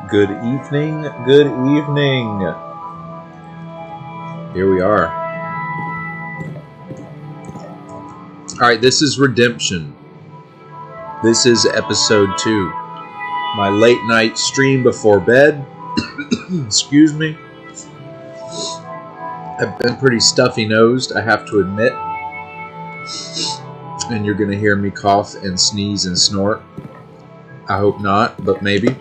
Good evening, good evening. Here we are. Alright, this is Redemption. This is episode 2. My late night stream before bed. Excuse me. I've been pretty stuffy-nosed, I have to admit. And you're going to hear me cough and sneeze and snort. I hope not, but maybe.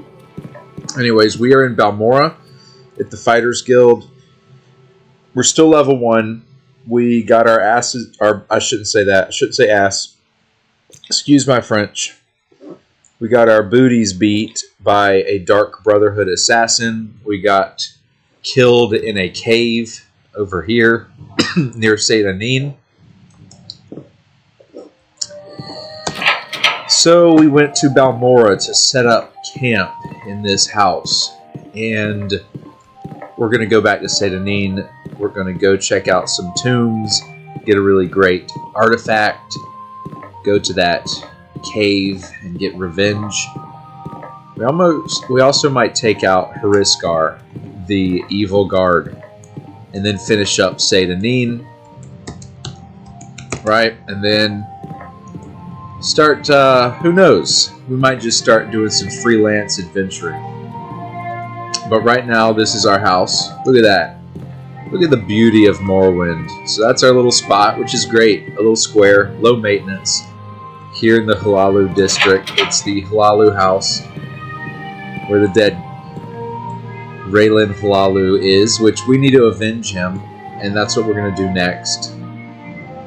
Anyways, we are in Balmora at the Fighters Guild. We're still level 1. We got our asses... I shouldn't say that. I shouldn't say ass. Excuse my French. We got our booties beat by a Dark Brotherhood assassin. We got killed in a cave over here near Saint Anine. So we went to Balmora to set up camp in this house. And we're going to go back to Saint Anine. We're going to go check out some tombs, get a really great artifact, go to that cave and get revenge. We also might take out Hariskar, the evil guard, and then finish up Saint Anine, right? And then start, who knows? We might just start doing some freelance adventuring. But right now, this is our house. Look at that. Look at the beauty of Morrowind. So that's our little spot, which is great. A little square, low maintenance. Here in the Hlaalu district, it's the Hlaalu house, where the dead Raylan Hlaalu is, which we need to avenge him, and that's what we're going to do next.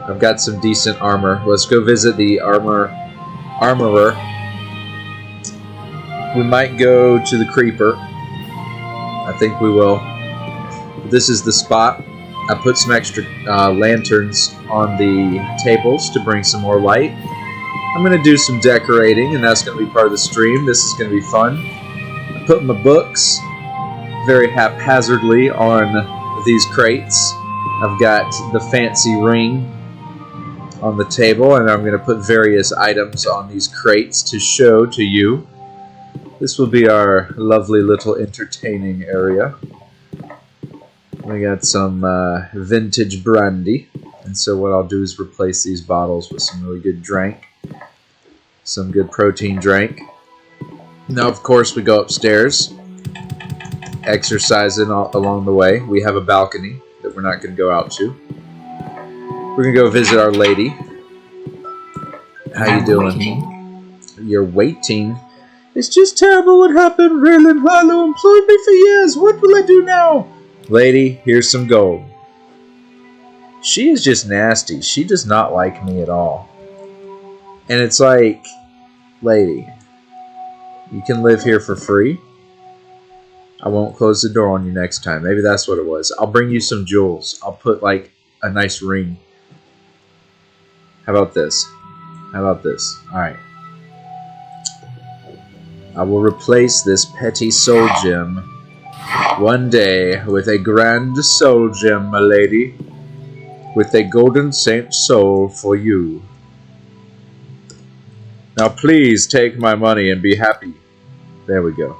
I've got some decent armor. Let's go visit the armorer. We might go to the Creeper. I think we will. This is the spot. I put some extra lanterns on the tables to bring some more light. I'm going to do some decorating, and that's going to be part of the stream. This is going to be fun. I put my books very haphazardly on these crates. I've got the fancy ring on the table, and I'm going to put various items on these crates to show to you. This will be our lovely little entertaining area. We got some vintage brandy, and so what I'll do is replace these bottles with some really good drink, some good protein drink. Now, of course, we go upstairs, exercising along the way. We have a balcony that we're not going to go out to. We're going to go visit our lady. How you doing? You're waiting? It's just terrible what happened. Raylan Hlaalu employed me for years. What will I do now? Lady, here's some gold. She is just nasty. She does not like me at all. And it's like, lady, you can live here for free. I won't close the door on you next time. Maybe that's what it was. I'll bring you some jewels. I'll put like a nice ring. How about this? How about this? Alright. I will replace this petty soul gem one day with a grand soul gem, my lady. With a golden saint soul for you. Now please take my money and be happy. There we go.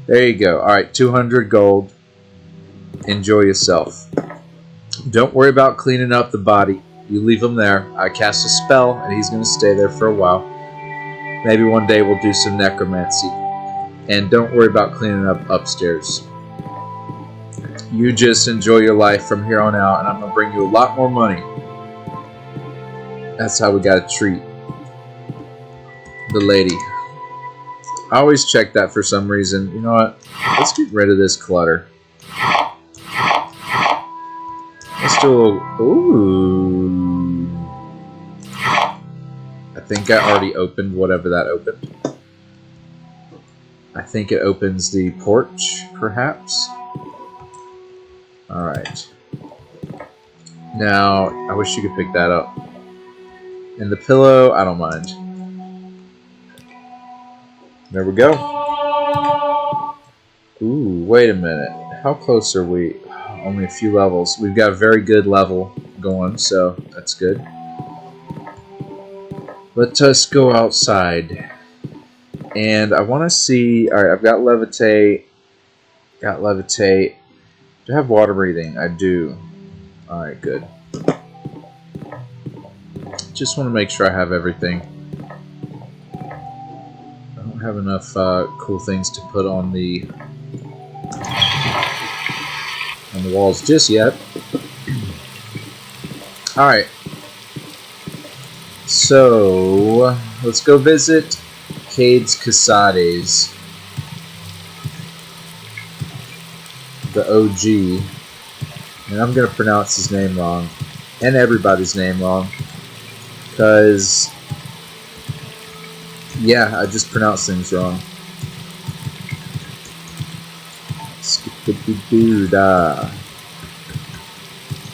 There you go. Alright, 200 gold. Enjoy yourself. Don't worry about cleaning up the body. You leave him there. I cast a spell, and he's going to stay there for a while. Maybe one day we'll do some necromancy. And don't worry about cleaning up upstairs. You just enjoy your life from here on out, and I'm going to bring you a lot more money. That's how we got to treat the lady. I always check that for some reason. You know what? Let's get rid of this clutter. Let's do a little... Ooh. I think I already opened whatever that opened. I think it opens the porch, perhaps. Alright. Now, I wish you could pick that up. And the pillow, I don't mind. There we go. Ooh, wait a minute. How close are we? Only a few levels. We've got a very good level going, so that's good. Let us go outside. And I want to see... Alright, I've got levitate. Got levitate. Do I have water breathing? I do. Alright, good. Just want to make sure I have everything. I don't have enough cool things to put on the walls just yet. Alright. So, let's go visit Cades Casades. The OG. And I'm going to pronounce his name wrong. And everybody's name wrong. Because, yeah, I just pronounce things wrong.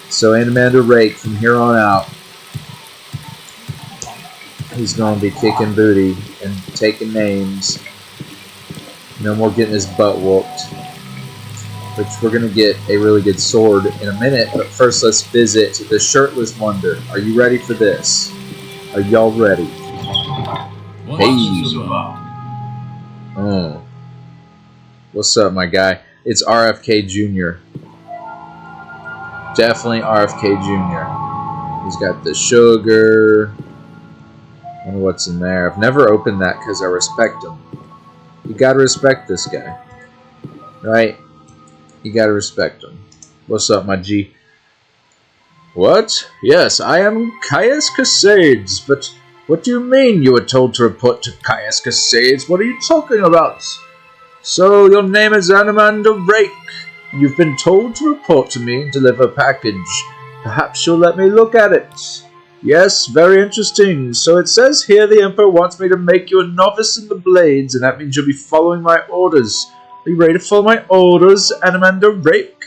So Anomander Rake, from here on out, he's going to be kicking booty and taking names. No more getting his butt whooped. Which we're going to get a really good sword in a minute. But first, let's visit the Shirtless Wonder. Are you ready for this? Are y'all ready? Hey. Oh. What's up, my guy? It's RFK Jr. Definitely RFK Jr. He's got the sugar. I wonder what's in there. I've never opened that because I respect him. You gotta respect this guy. Right? You gotta respect him. What's up, my G? What? Yes, I am Caius Casades, but what do you mean you were told to report to Caius Casades? What are you talking about? So, your name is Anomander Rake. You've been told to report to me and deliver a package. Perhaps you'll let me look at it. Yes, very interesting. So it says here the Emperor wants me to make you a novice in the blades, and that means you'll be following my orders. Are you ready to follow my orders, Anomander Rake?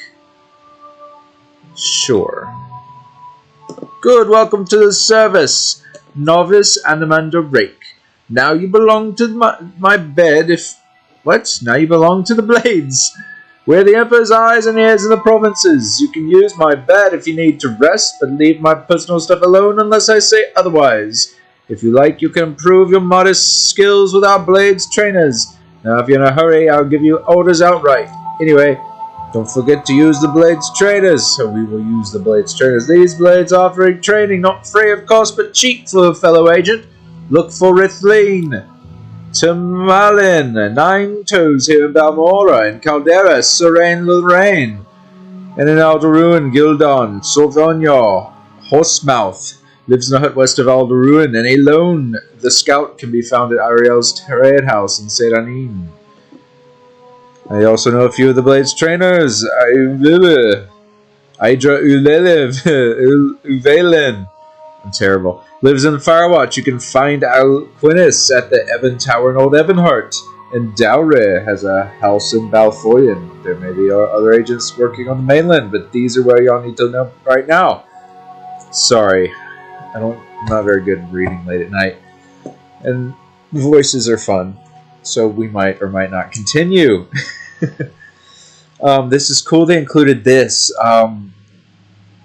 Sure. Good, welcome to the service, Novice Anomander Rake. Now you belong to my bed if... What? Now you belong to the blades. We're the Emperor's eyes and ears in the provinces. You can use my bed if you need to rest, but leave my personal stuff alone unless I say otherwise. If you like, you can improve your modest skills with our blades trainers. Now, if you're in a hurry, I'll give you orders outright. Anyway, don't forget to use the blades trainers. So we will use the blades trainers. These blades offering training, not free of cost, but cheap for a fellow agent. Look for Rithleen, Tamalin, Nine Toes here in Balmora, in Caldera, Serene Lorraine, and in Alderuin, Gildon, Sauvignon, Horsemouth, lives in a hut west of Alderuin, and Alone, the scout, can be found at Ariel's trade house in Sedanin. I also know a few of the Blades trainers. Idra Uvelen. I'm terrible. Lives in Firewatch. You can find Alquinis at the Evan Tower in Old Evanhart. And Dowre has a house in Balfoyen. There may be other agents working on the mainland, but these are where y'all need to know right now. Sorry. I'm not very good at reading late at night. And voices are fun. So we might or might not continue. This is cool. They included this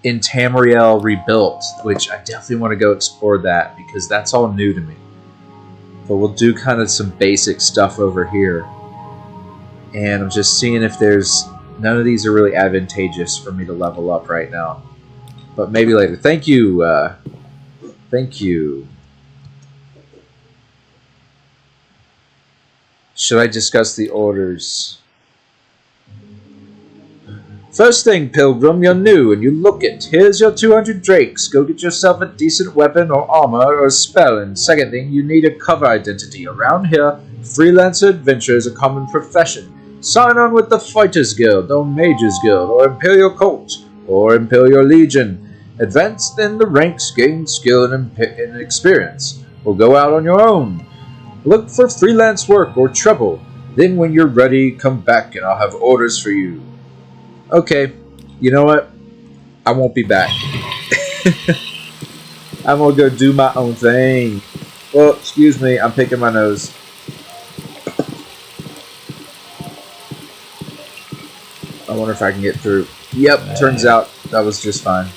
in Tamriel Rebuilt, which I definitely want to go explore that because that's all new to me. But we'll do kind of some basic stuff over here. And I'm just seeing if there's... None of these are really advantageous for me to level up right now. But maybe later. Thank you. Thank you. Should I discuss the orders? First thing, Pilgrim, you're new and you look it. Here's your 200 drakes. Go get yourself a decent weapon or armor or a spell. And second thing, you need a cover identity. Around here, freelancer adventure is a common profession. Sign on with the Fighters Guild, or Mages Guild, or Imperial Cult, or Imperial Legion. Advance in the ranks, gain skill and experience, or go out on your own. Look for freelance work or trouble. Then when you're ready, come back and I'll have orders for you. Okay, you know what? I won't be back. I'm gonna go do my own thing. Well, excuse me, I'm picking my nose. I wonder if I can get through. Yep, turns out that was just fine.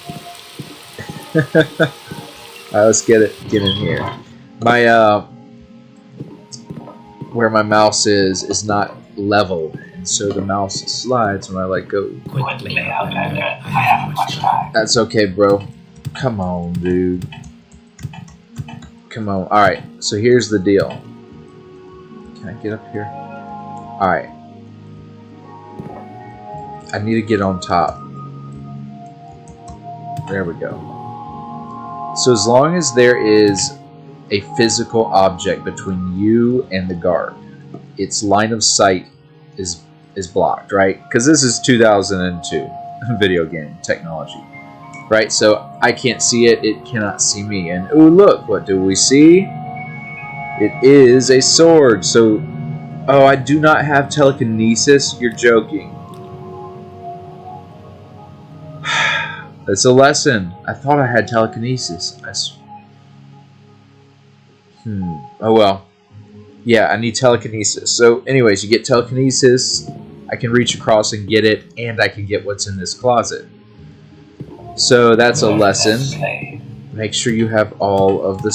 Alright, let's get in here. My where my mouse is not level, and so the mouse slides when I let go. Quickly, Outlander. I haven't much time. That's okay, bro. Come on, dude. Come on. Alright, so here's the deal. Can I get up here? Alright. I need to get on top. There we go. So as long as there is a physical object between you and the guard, its line of sight is blocked, right? Because this is 2002 video game technology, right? So I can't see it, it cannot see me. And ooh, look, what do we see? It is a sword. So, oh, I do not have telekinesis? You're joking. It's a lesson. I thought I had telekinesis. Oh well. Yeah, I need telekinesis. So anyways, you get telekinesis. I can reach across and get it, and I can get what's in this closet. So that's a lesson. Make sure you have all of the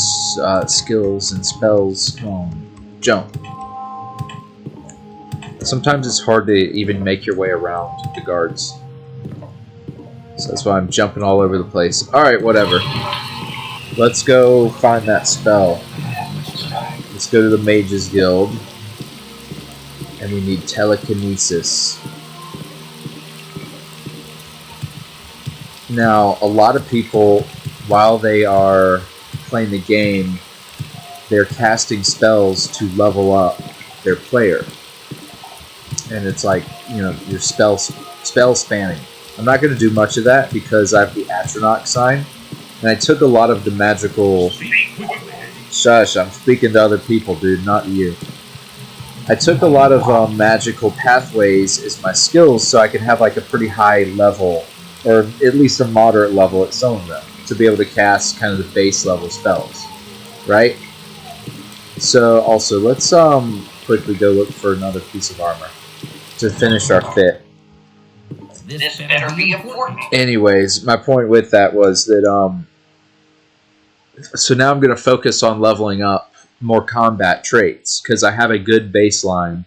skills and spells. Come on. Jump. Sometimes it's hard to even make your way around the guards. So that's why I'm jumping all over the place. Alright, whatever. Let's go find that spell. Let's go to the Mages Guild. And we need telekinesis. Now, a lot of people, while they are playing the game, they're casting spells to level up their player. And it's like, you know, your spell spanning. I'm not going to do much of that because I have the Atronach sign. And I took a lot of the magical... Shush, I'm speaking to other people, dude, not you. I took a lot of magical pathways as my skills so I could have like a pretty high level, or at least a moderate level at some of them, to be able to cast kind of the base level spells, right? So also, let's quickly go look for another piece of armor to finish our fit. This better be important. Anyways, my point with that was that so now I'm going to focus on leveling up more combat traits because I have a good baseline.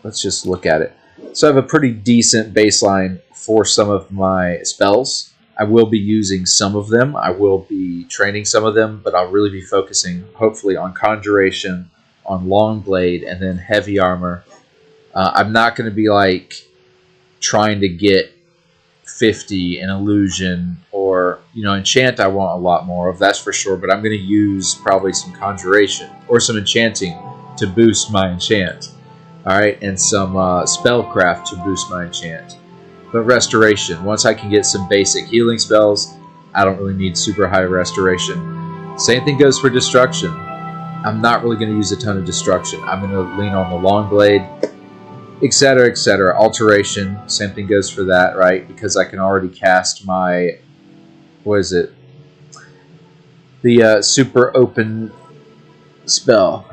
Let's just look at it. So I have a pretty decent baseline for some of my spells. I will be using some of them. I will be training some of them, but I'll really be focusing hopefully on Conjuration, on Long Blade, and then Heavy Armor. I'm not going to be like trying to get 50 in Illusion or, you know, Enchant I want a lot more of, that's for sure, but I'm going to use probably some Conjuration or some Enchanting to boost my Enchant, alright, and some Spellcraft to boost my Enchant. But Restoration, once I can get some basic healing spells, I don't really need super high Restoration. Same thing goes for Destruction. I'm not really going to use a ton of Destruction. I'm going to lean on the Long Blade, etc., etc. Alteration, same thing goes for that, right? Because I can already cast my, what is it? The super open spell.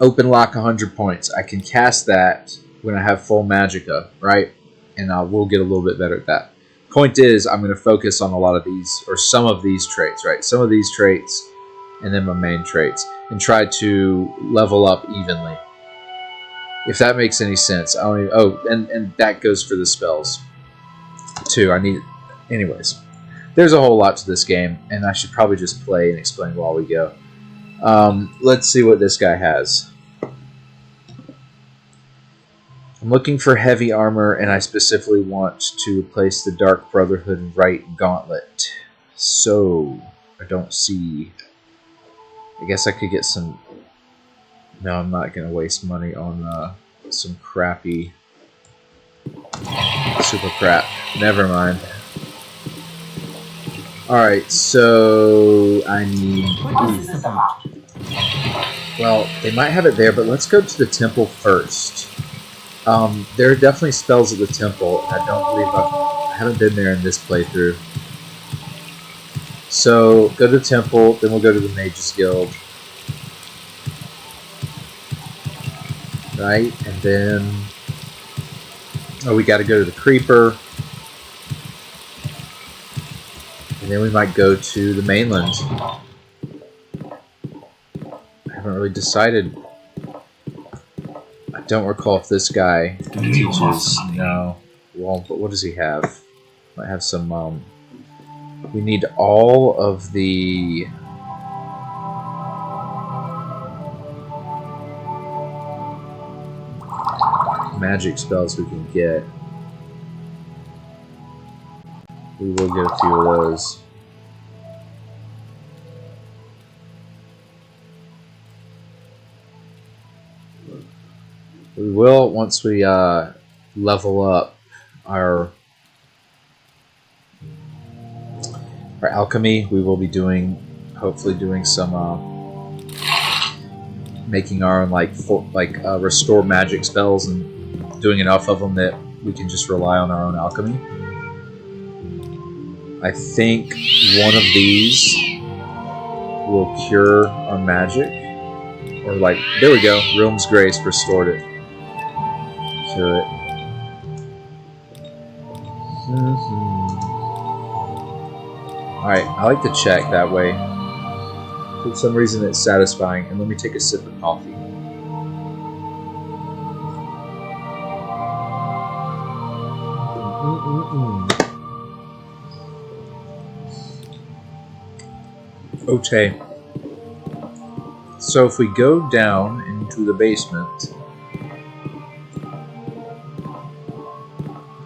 Open lock 100 points. I can cast that when I have full magicka, right? And I will get a little bit better at that. Point is, I'm going to focus on a lot of these, or some of these traits, right? Some of these traits, and then my main traits, and try to level up evenly. If that makes any sense. I don't even, oh, and that goes for the spells too. I need, anyways. There's a whole lot to this game, and I should probably just play and explain while we go. Let's see what this guy has. I'm looking for heavy armor, and I specifically want to replace the Dark Brotherhood Right Gauntlet. So, I don't see... I guess I could get some... No, I'm not going to waste money on some crappy... super crap. Never mind. Alright, so I need... What is this about? Well, they might have it there, but let's go to the temple first. There are definitely spells at the temple. I don't believe I haven't been there in this playthrough. So, go to the temple, then we'll go to the Mages Guild. Right, and then... Oh, we gotta go to the Creeper. And then we might go to the mainland. I haven't really decided don't recall if this guy Do you want teaches. something? No. Well, but what does he have? Might have some. We need all of the. Magic spells we can get. We will get a few of those. We will once we level up our alchemy. We will be hopefully doing some making our own restore magic spells and doing enough of them that we can just rely on our own alchemy. I think one of these will cure our magic. Or there we go. Realm's Grace restored it. Cure it. Alright, I like to check that way. For some reason it's satisfying. And let me take a sip of coffee. Okay. So if we go down into the basement,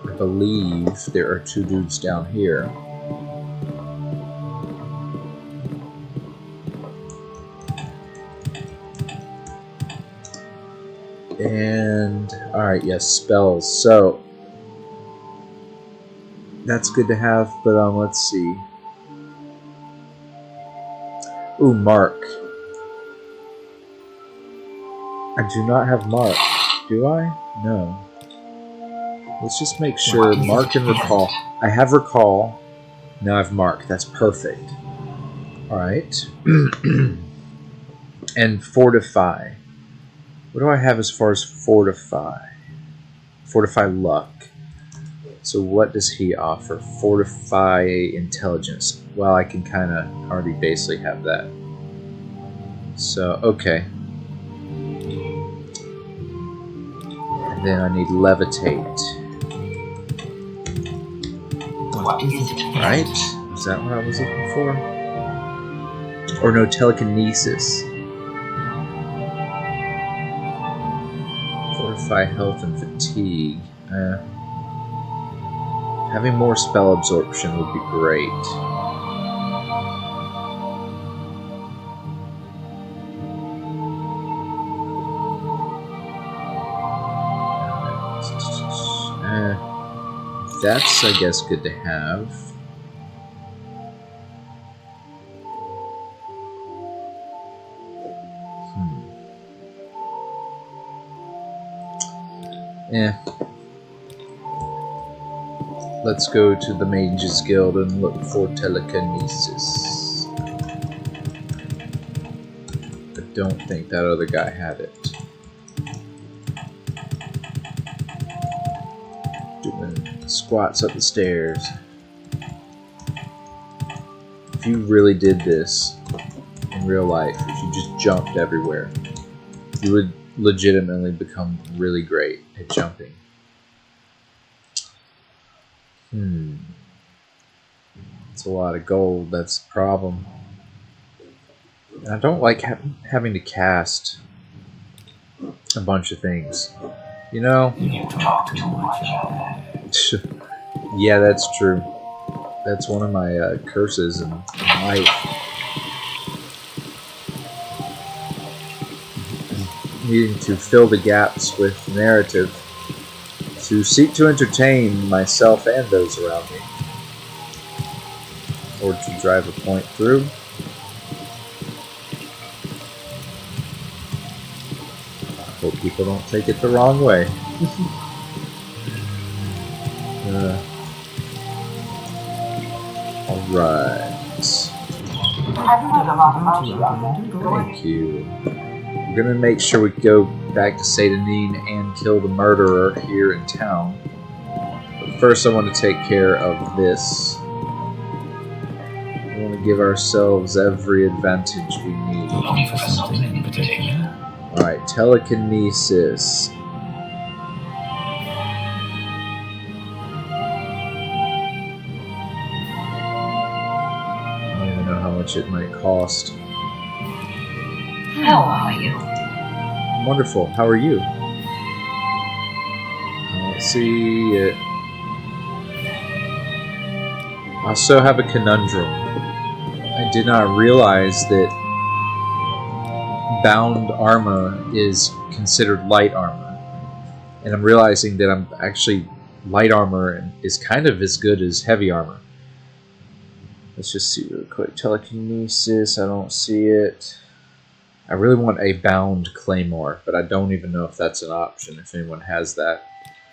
I believe there are two dudes down here. And, alright, yes, spells. So, that's good to have, but let's see. Ooh, Mark. I do not have Mark. Do I? No. Let's just make sure. Mark and Recall. I have Recall. Now I have Mark. That's perfect. Alright. And Fortify. What do I have as far as Fortify? Fortify Luck. So what does he offer? Fortify Intelligence. Well, I can kind of already basically have that. So, okay. And then I need Levitate. What is it? Right? Is that what I was looking for? Or no, Telekinesis. Fortify Health and Fatigue. Having more spell absorption would be great. That's, I guess, good to have. Let's go to the Mages Guild and look for Telekinesis. I don't think that other guy had it. Doing squats up the stairs. If you really did this in real life, if you just jumped everywhere, you would legitimately become really great at jumping. It's a lot of gold, that's the problem. And I don't like having to cast a bunch of things. You know? You talk too much. Yeah, that's true. That's one of my curses in life. Needing to fill the gaps with narrative. To seek to entertain myself and those around me. Or to drive a point through. I hope people don't take it the wrong way. Alright. Thank you. We're gonna make sure we go back to Satanine and kill the murderer here in town. But first I want to take care of this. We want to give ourselves every advantage we need. Looking for something in particular? Alright, Telekinesis. much it might cost. How are you? Wonderful. How are you? Let's see it. I also have a conundrum. I did not realize that bound armor is considered light armor. And I'm realizing that I'm actually light armor is kind of as good as heavy armor. Let's just see real quick. Telekinesis, I don't see it. I really want a bound claymore, but I don't even know if that's an option, if anyone has that.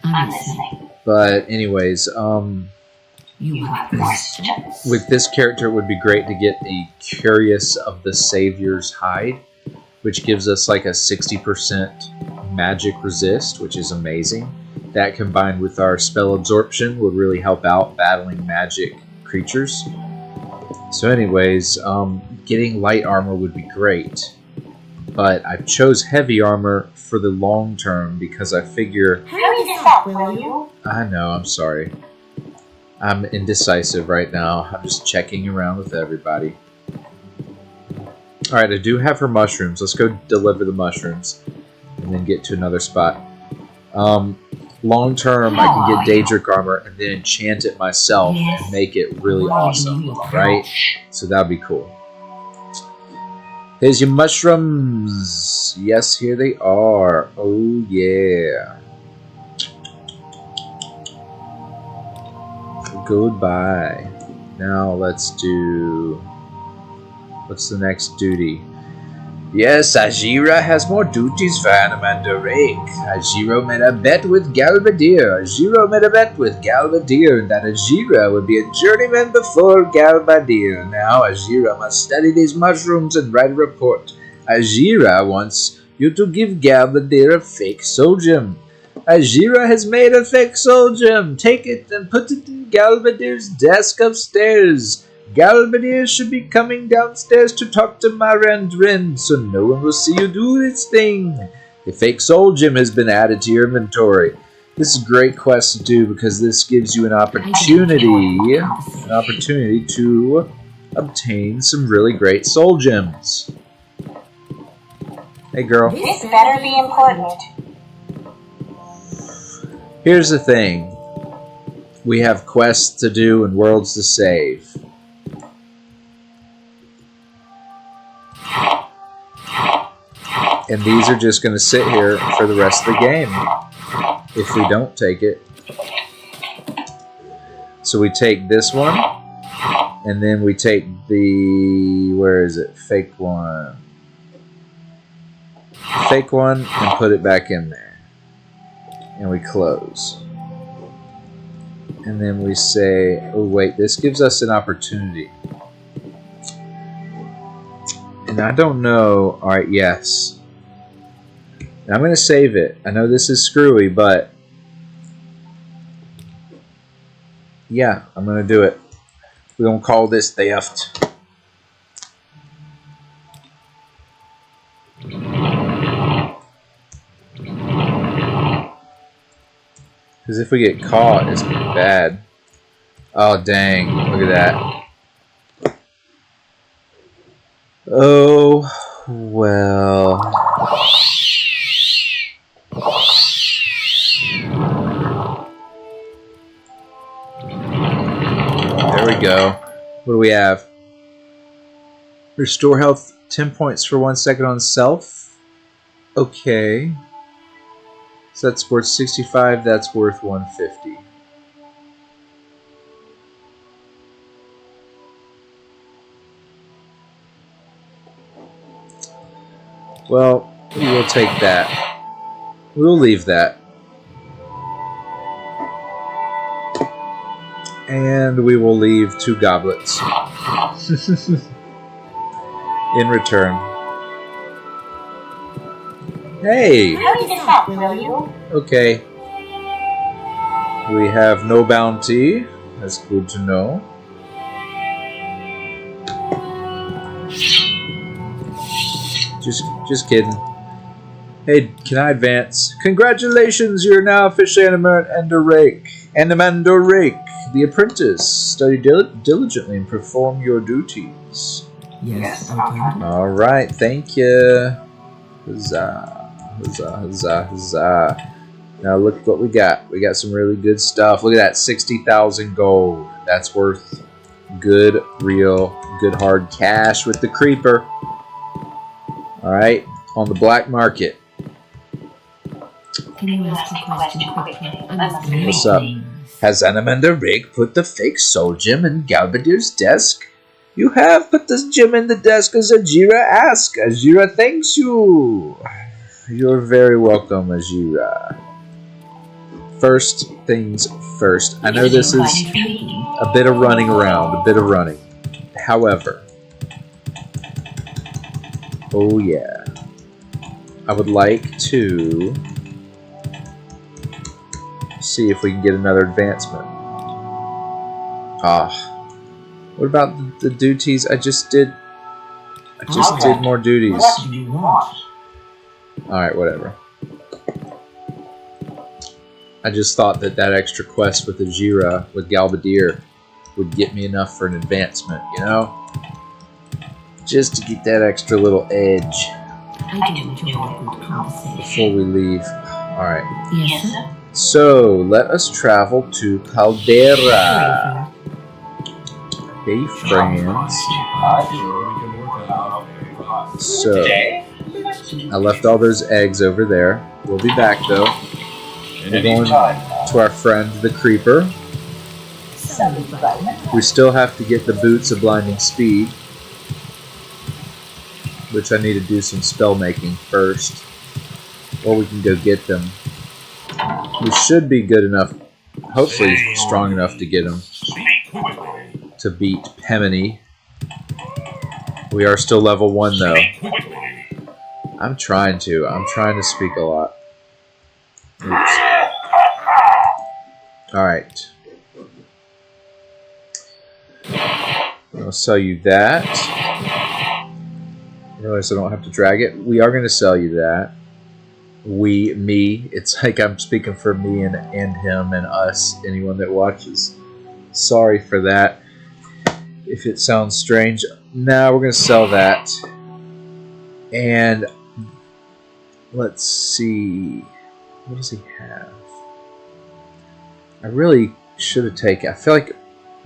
I'm listening. But anyways, You have questions. with this character it would be great to get a Curious of the Savior's Hide, which gives us like a 60% magic resist, which is amazing. That combined with our spell absorption would really help out battling magic creatures. So anyways, getting light armor would be great. But I chose heavy armor for the long term because I figure... Hurry this up, will you? I know, I'm sorry. I'm indecisive right now. I'm just checking around with everybody. Alright, I do have her mushrooms. Let's go deliver the mushrooms. And then get to another spot. Long term, I can get Daedric armor and then enchant it myself and make it really awesome. Right? So that'd be cool. Here's your mushrooms. Yes, here they are. Oh, yeah. Goodbye. Now let's do... What's the next duty? Yes, Ajira has more duties for Anomander Rake. Ajiro made a bet with Galbadir. That Ajira would be a journeyman before Galbadir. Now Ajira must study these mushrooms and write a report. Ajira wants you to give Galbadir a fake soul gem. Ajira has made a fake soul gem. Take it and put it in Galbadir's desk upstairs. Galbadir should be coming downstairs to talk to Marandrin, so no one will see you do this thing. The fake soul gem has been added to your inventory. This is a great quest to do because this gives you an opportunity to obtain some really great soul gems. Hey girl. This better be important. Here's the thing. We have quests to do and worlds to save. And these are just going to sit here for the rest of the game if we don't take it. So we take this one, and then we take the, where is it? Fake one. Fake one, and put it back in there. And we close. And then we say, oh wait, this gives us an opportunity. And I don't know, alright, yes. I'm going to save it. I know this is screwy, but yeah, I'm going to do it. We're going to call this theft. Because if we get caught, it's bad. Oh, dang. Look at that. Oh, well... There we go. What do we have? Restore health 10 points for 1 second on self. Okay. So that's worth 65, that's worth 150. Well, we will take that. We'll leave that. And we will leave 2 goblets. In return. Hey! Hurry this up, will you? Okay. We have no bounty. That's good to know. Just kidding. Hey, can I advance? Congratulations, you're now officially Anomander Rake. The apprentice. Study diligently and perform your duties. Yes, Outlander. Alright, thank you. Huzzah. Huzzah, huzzah, huzzah. Now look what we got. We got some really good stuff. Look at that, 60,000 gold. That's worth good, real, good hard cash with the creeper. Alright, on the black market. Can you ask a question quickly? What's up? Has Anomander Rake put the fake soul gem in Galbadir's desk? You have put this gem in the desk as Ajira asked. Ajira thanks you. You're very welcome, Ajira. First things first. I know this is a bit of running around, a bit of running. However, oh yeah, I would like to see if we can get another advancement. What about the duties I just did? I just did more duties. What do you want? Alright, whatever. I just thought that extra quest with Ajira, with Galbadir, would get me enough for an advancement, you know? Just to get that extra little edge I do enjoy a good conversation. before we leave. Alright. Yes, sir. So, let us travel to Caldera. Hey, friends. So, I left all those eggs over there. We'll be back, though. We're going to our friend, the Creeper. We still have to get the Boots of Blinding Speed, which I need to do some spell making first. Or we can go get them. We should be good enough, hopefully strong enough to get them to beat Pemini. We are still level 1 though. I'm trying to speak a lot. Oops. Alright. I'll sell you that. I realize I don't have to drag it. We are going to sell you that. Me. It's like I'm speaking for me and him and us, anyone that watches. Sorry for that. If it sounds strange. Now we're going to sell that. And let's see. What does he have? I really should have taken... I feel like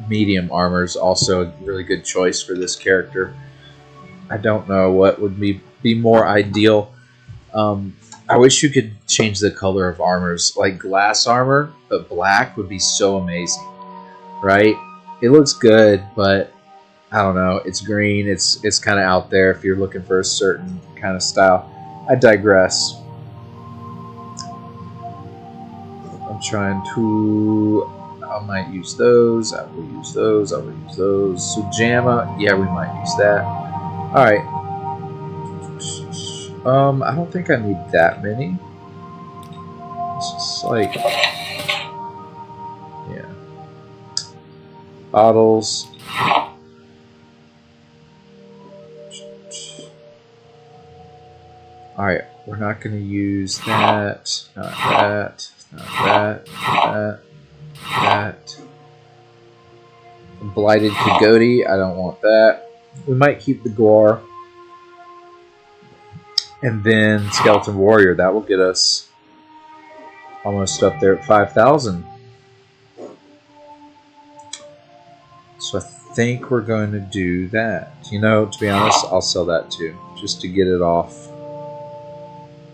medium armor is also a really good choice for this character. I don't know what would be more ideal. I wish you could change the color of armors. Like glass armor, but black would be so amazing. Right? It looks good, but I don't know. It's green. It's kind of out there if you're looking for a certain kind of style. I digress. I'm trying to... I might use those. I will use those. I will use those. Sujama. Yeah, we might use that. Alright. I don't think I need that many. It's just like... Yeah. Bottles. Alright, we're not going to use that. Not that. Not that. That. Blighted Kagoti. I don't want that. We might keep the Guar. And then Skeleton Warrior. That will get us almost up there at 5,000. So I think we're going to do that. You know, to be honest, I'll sell that too. Just to get it off.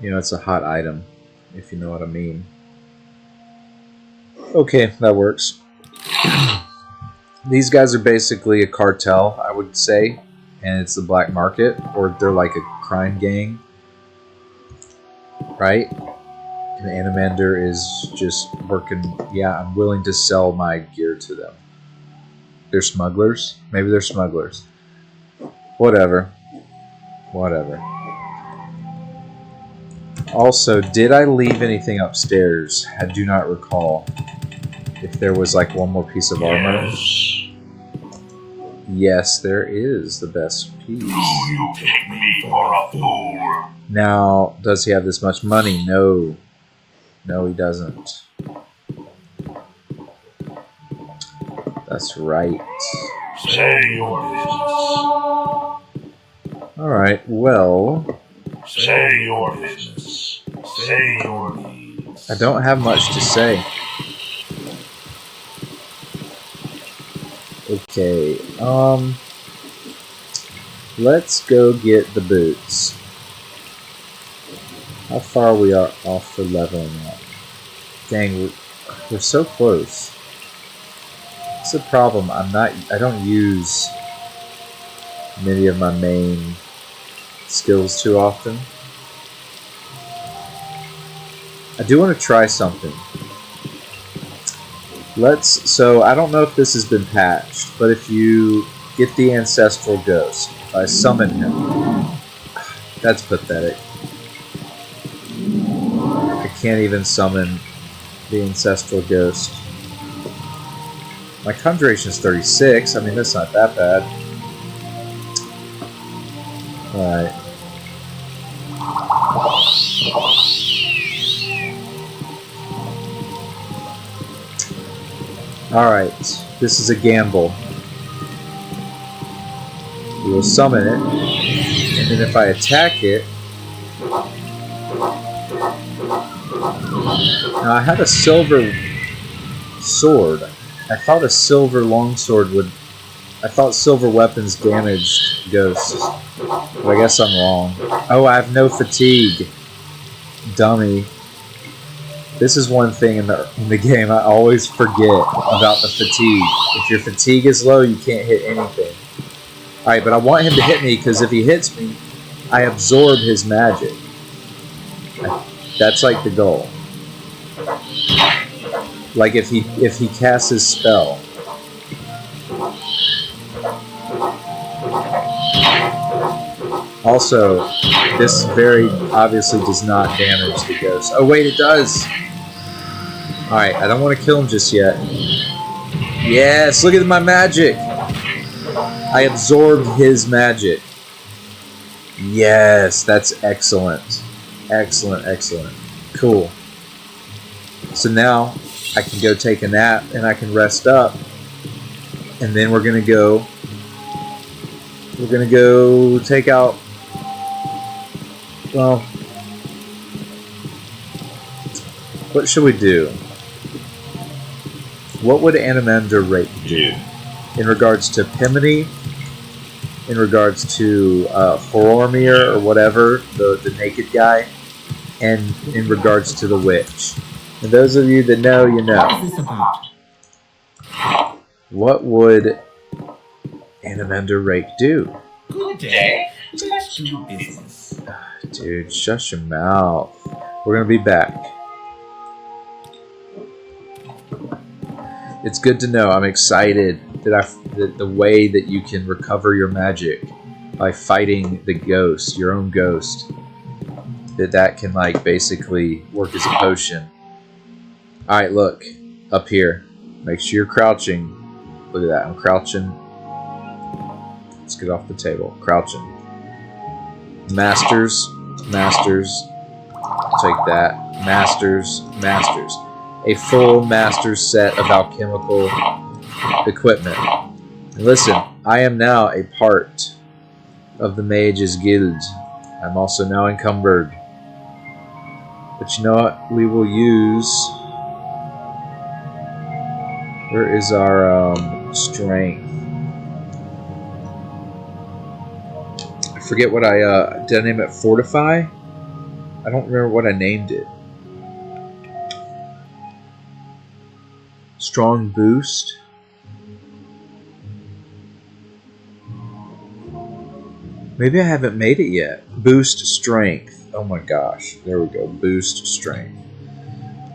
You know, it's a hot item, if you know what I mean. Okay, that works. These guys are basically a cartel, I would say. And it's the black market. Or they're like a crime gang. Right? And Anomander is just working... Yeah, I'm willing to sell my gear to them. They're smugglers? Maybe they're smugglers. Whatever. Whatever. Also, did I leave anything upstairs? I do not recall. If there was like one more piece of armor. Yes, there is the best piece. You take me for a fool. Now, does he have this much money? No. No, he doesn't. That's right. Say your business. Alright, well, Say your business. Say your needs. I don't have much to say. Okay, let's go get the boots. How far we are off for leveling up? Dang, we're so close. It's a problem. I don't use many of my main skills too often. I do want to try something. So I don't know if this has been patched, but if you get the Ancestral Ghost, if I summon him, that's pathetic. I can't even summon the Ancestral Ghost. My Conjuration is 36, I mean that's not that bad. Alright. Alright, this is a gamble. We will summon it, and then if I attack it... Now I had a silver sword. I thought a silver longsword would... I thought silver weapons damaged ghosts. But I guess I'm wrong. Oh, I have no fatigue. Dummy. This is one thing in the game I always forget about the fatigue. If your fatigue is low, you can't hit anything. Alright, but I want him to hit me because if he hits me, I absorb his magic. That's like the goal. Like if he casts his spell. Also, this very obviously does not damage the ghost. Oh wait, it does! Alright, I don't want to kill him just yet. Yes, look at my magic! I absorbed his magic. Yes, that's excellent. Excellent, excellent. Cool. So now, I can go take a nap and I can rest up. And then we're gonna go... We're gonna go take out... Well... What should we do? What would Anomander Rake do? In regards to Pimini, in regards to Horormir or whatever, the naked guy, and in regards to the witch. And those of you that know, you know. What is this about? What would Anomander Rake do? Good day. Let's do business. Dude, shut your mouth. We're gonna be back. It's good to know. I'm excited that the way that you can recover your magic by fighting the ghost, your own ghost, that can like basically work as a potion. Alright, look. Up here. Make sure you're crouching. Look at that. I'm crouching. Let's get off the table. Crouching. Masters. Masters. Take that. Masters. Masters. A full Masters set of alchemical equipment. And listen, I am now a part of the Mages Guild. I'm also now encumbered. But you know what? We will use... Where is our strength? I forget what did I name it Fortify? I don't remember what I named it. Strong boost. Maybe I haven't made it yet. Boost strength. Oh my gosh. There we go. Boost strength.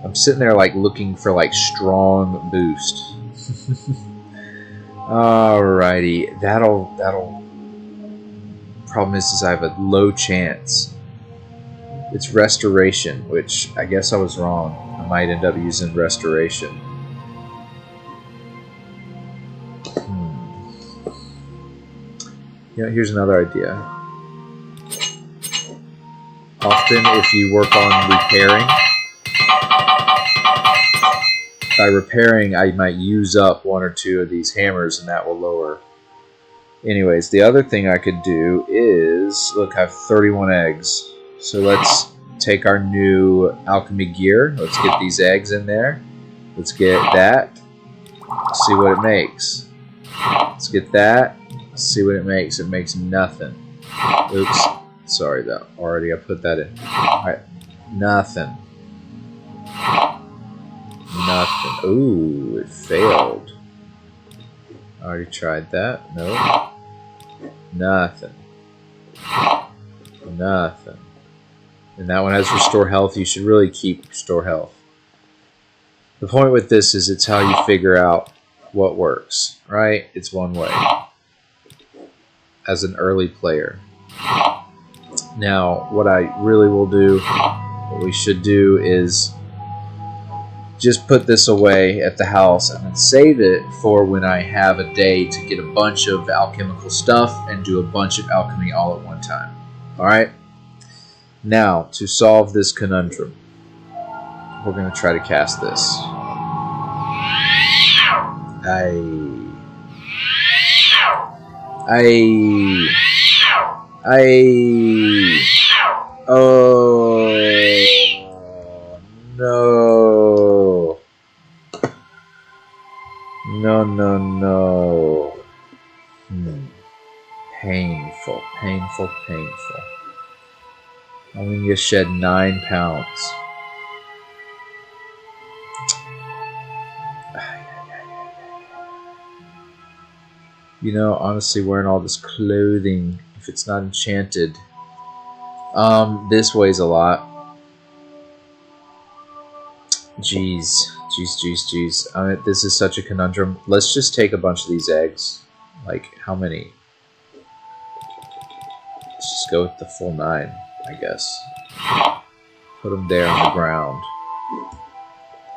I'm sitting there like looking for like strong boost. Alrighty. That'll problem is I have a low chance. It's restoration, which I guess I was wrong. I might end up using restoration. You know, here's another idea. Often if you work on repairing, by repairing I might use up one or two of these hammers and that will lower Anyways, the other thing I could do is, look, I have 31 eggs. So let's take our new alchemy gear. Let's get these eggs in there. Let's get that. See what it makes. Let's get that. See what it makes. It makes nothing. Oops. Sorry though. Already I put that in. Alright. Nothing. Nothing. Ooh, it failed. I already tried that. Nope. Nothing. Nothing. And that one has restore health. You should really keep restore health. The point with this is it's how you figure out what works, right? It's one way. As an early player. Now, what I really will do, what we should do is just put this away at the house and then save it for when I have a day to get a bunch of alchemical stuff and do a bunch of alchemy all at one time. Alright? Now, to solve this conundrum, we're going to try to cast this. Oh no. No. Painful. I mean, you shed 9 pounds. You know, honestly, wearing all this clothing, if it's not enchanted, this weighs a lot. Jeez. I mean, this is such a conundrum. Let's just take a bunch of these eggs. Like, how many? Let's just go with the full 9, I guess. Put them there on the ground.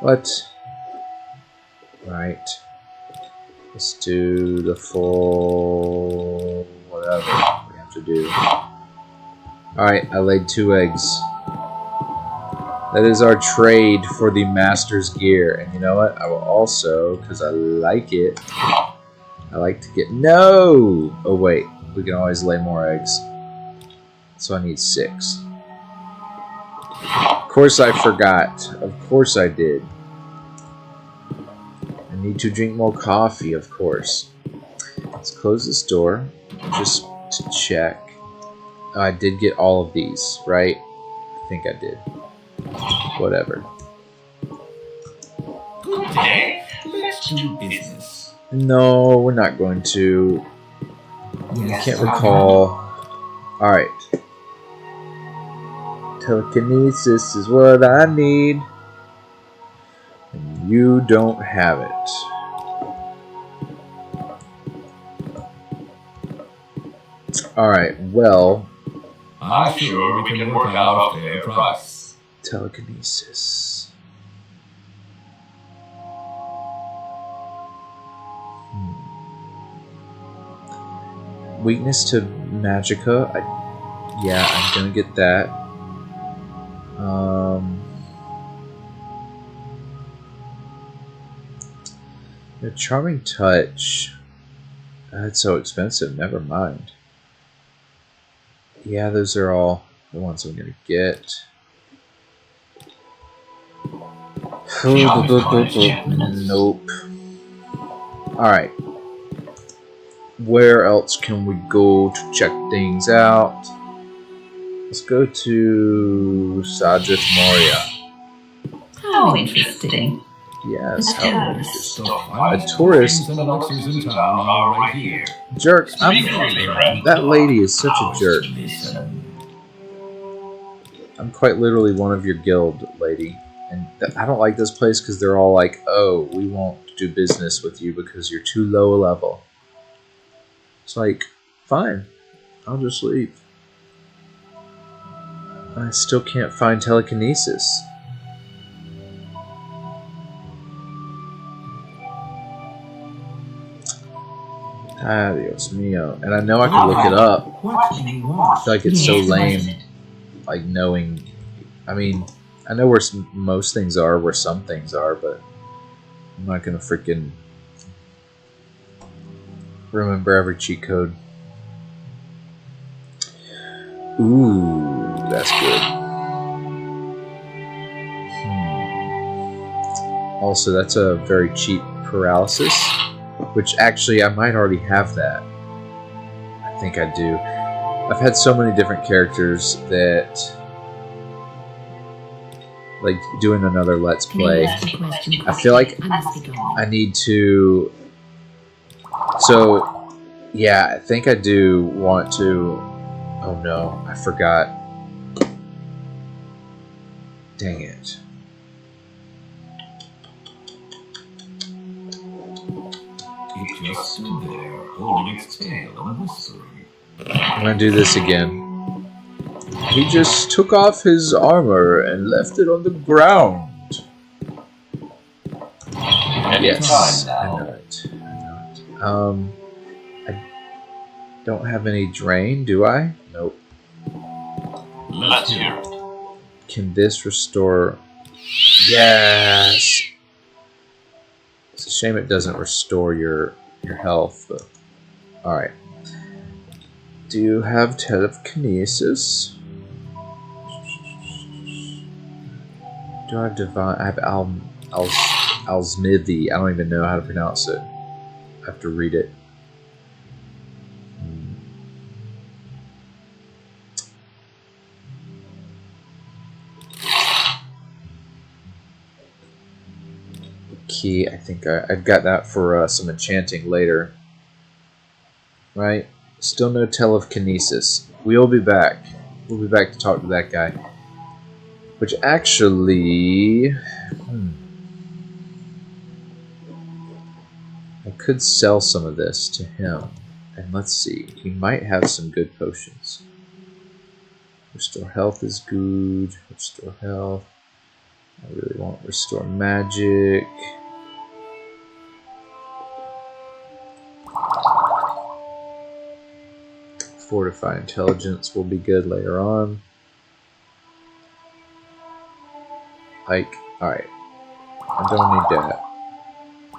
What? Right. Let's do the full whatever we have to do. Alright, I laid 2 eggs. That is our trade for the Master's Gear. And you know what? I will also, because I like it, I like to get... No! Oh wait, we can always lay more eggs. So I need 6. Of course I forgot. Of course I did. I need to drink more coffee, of course. Let's close this door, just to check. Oh, I did get all of these, right? I think I did. Whatever. Good day. Let's do business. No, we're not going to. I can't recall. Alright. Telekinesis is what I need. And you don't have it. Alright, well. I'm sure we can work out a fair price. Telekinesis. Weakness to Magicka. Yeah, I'm gonna get that. The Charming Touch. That's so expensive. Never mind. Yeah, those are all the ones I'm gonna get. Nope. Alright. Where else can we go to check things out? Let's go to Sadrith Moria. How interesting. Yes, A how tourist. A tourist? And elixirs in town are right here. Jerk. Really, friend. That lady is such a jerk. Listen. I'm quite literally one of your guild, lady. And I don't like this place because they're all like, oh, we won't do business with you because you're too low a level. It's like, fine. I'll just leave. I still can't find telekinesis. Adios mio. And I know I can look it up. What do you want? I feel like it's so lame, like knowing. I mean, I know where most things are, where some things are, but I'm not gonna freaking remember every cheat code. Ooh, that's good. Also, that's a very cheap paralysis, which actually I might already have that. I think I do. I've had so many different characters that, like doing another Let's Play, I feel like I need to. So, yeah, I think I do want to. Oh no, I forgot. Dang it. It just stood there, holding its tail and whispering. I'm gonna do this again. He just took off his armor and left it on the ground. Yes, I know it. I don't have any drain, do I? Nope. Let's hear it. Can this restore? Yes. It's a shame it doesn't restore your health, but all right. Do you have telekinesis? Do I have divine? I have Alsmithy. I don't even know how to pronounce it. I have to read it. Key. I think I've got that for some enchanting later. Right? Still no telekinesis. We'll be back. We'll be back to talk to that guy. Which actually... I could sell some of this to him. And let's see. He might have some good potions. Restore health is good. Restore health. I really want restore magic. Fortify intelligence will be good later on. Like, alright. I don't need that.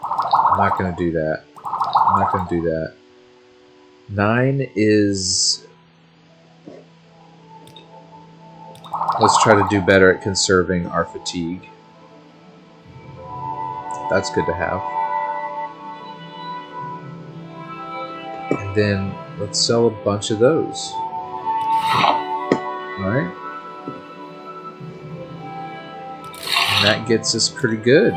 I'm not going to do that. I'm not going to do that. 9 is... Let's try to do better at conserving our fatigue. That's good to have. And then let's sell a bunch of those. Alright. And that gets us pretty good.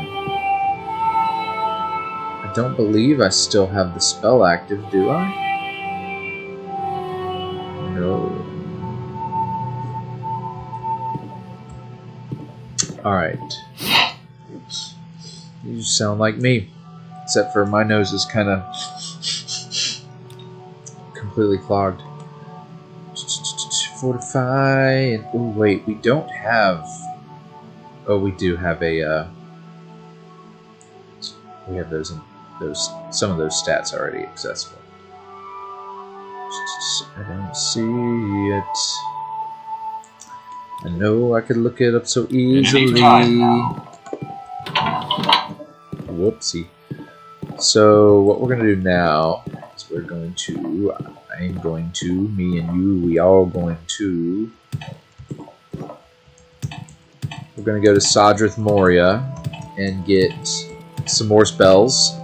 I don't believe I still have the spell active, do I? No. Alright. You sound like me. Except for my nose is kind of completely clogged. Fortify and oh wait, we don't have. Oh, we do have a. We have those some of those stats already accessible. I don't see it. I know I could look it up so easily. Whoopsie. So what we're gonna do now is me and you, we all going to. We're gonna go to Sadrith Moria and get some more spells.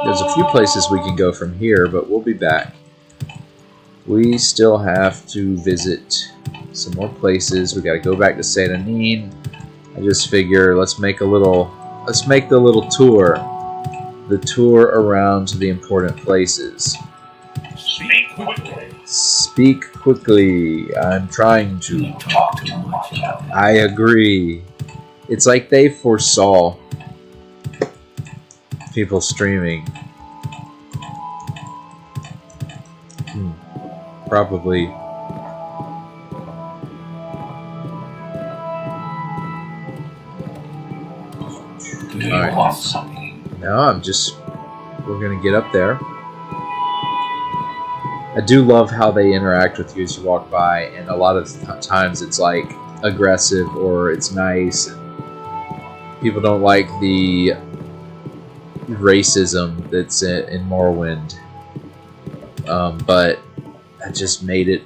There's a few places we can go from here, but we'll be back. We still have to visit some more places. We got to go back to Saint Anine. I just figure let's make the little tour. The tour around the important places. Speak quickly. Speak quickly. I'm trying to. You talk too much. I agree. It's like they foresaw people streaming. Probably. Do you Alright. want something? No, we're gonna get up there. I do love how they interact with you as you walk by, and a lot of times it's like aggressive or it's nice. And people don't like the racism that's in Morrowind, but that just made it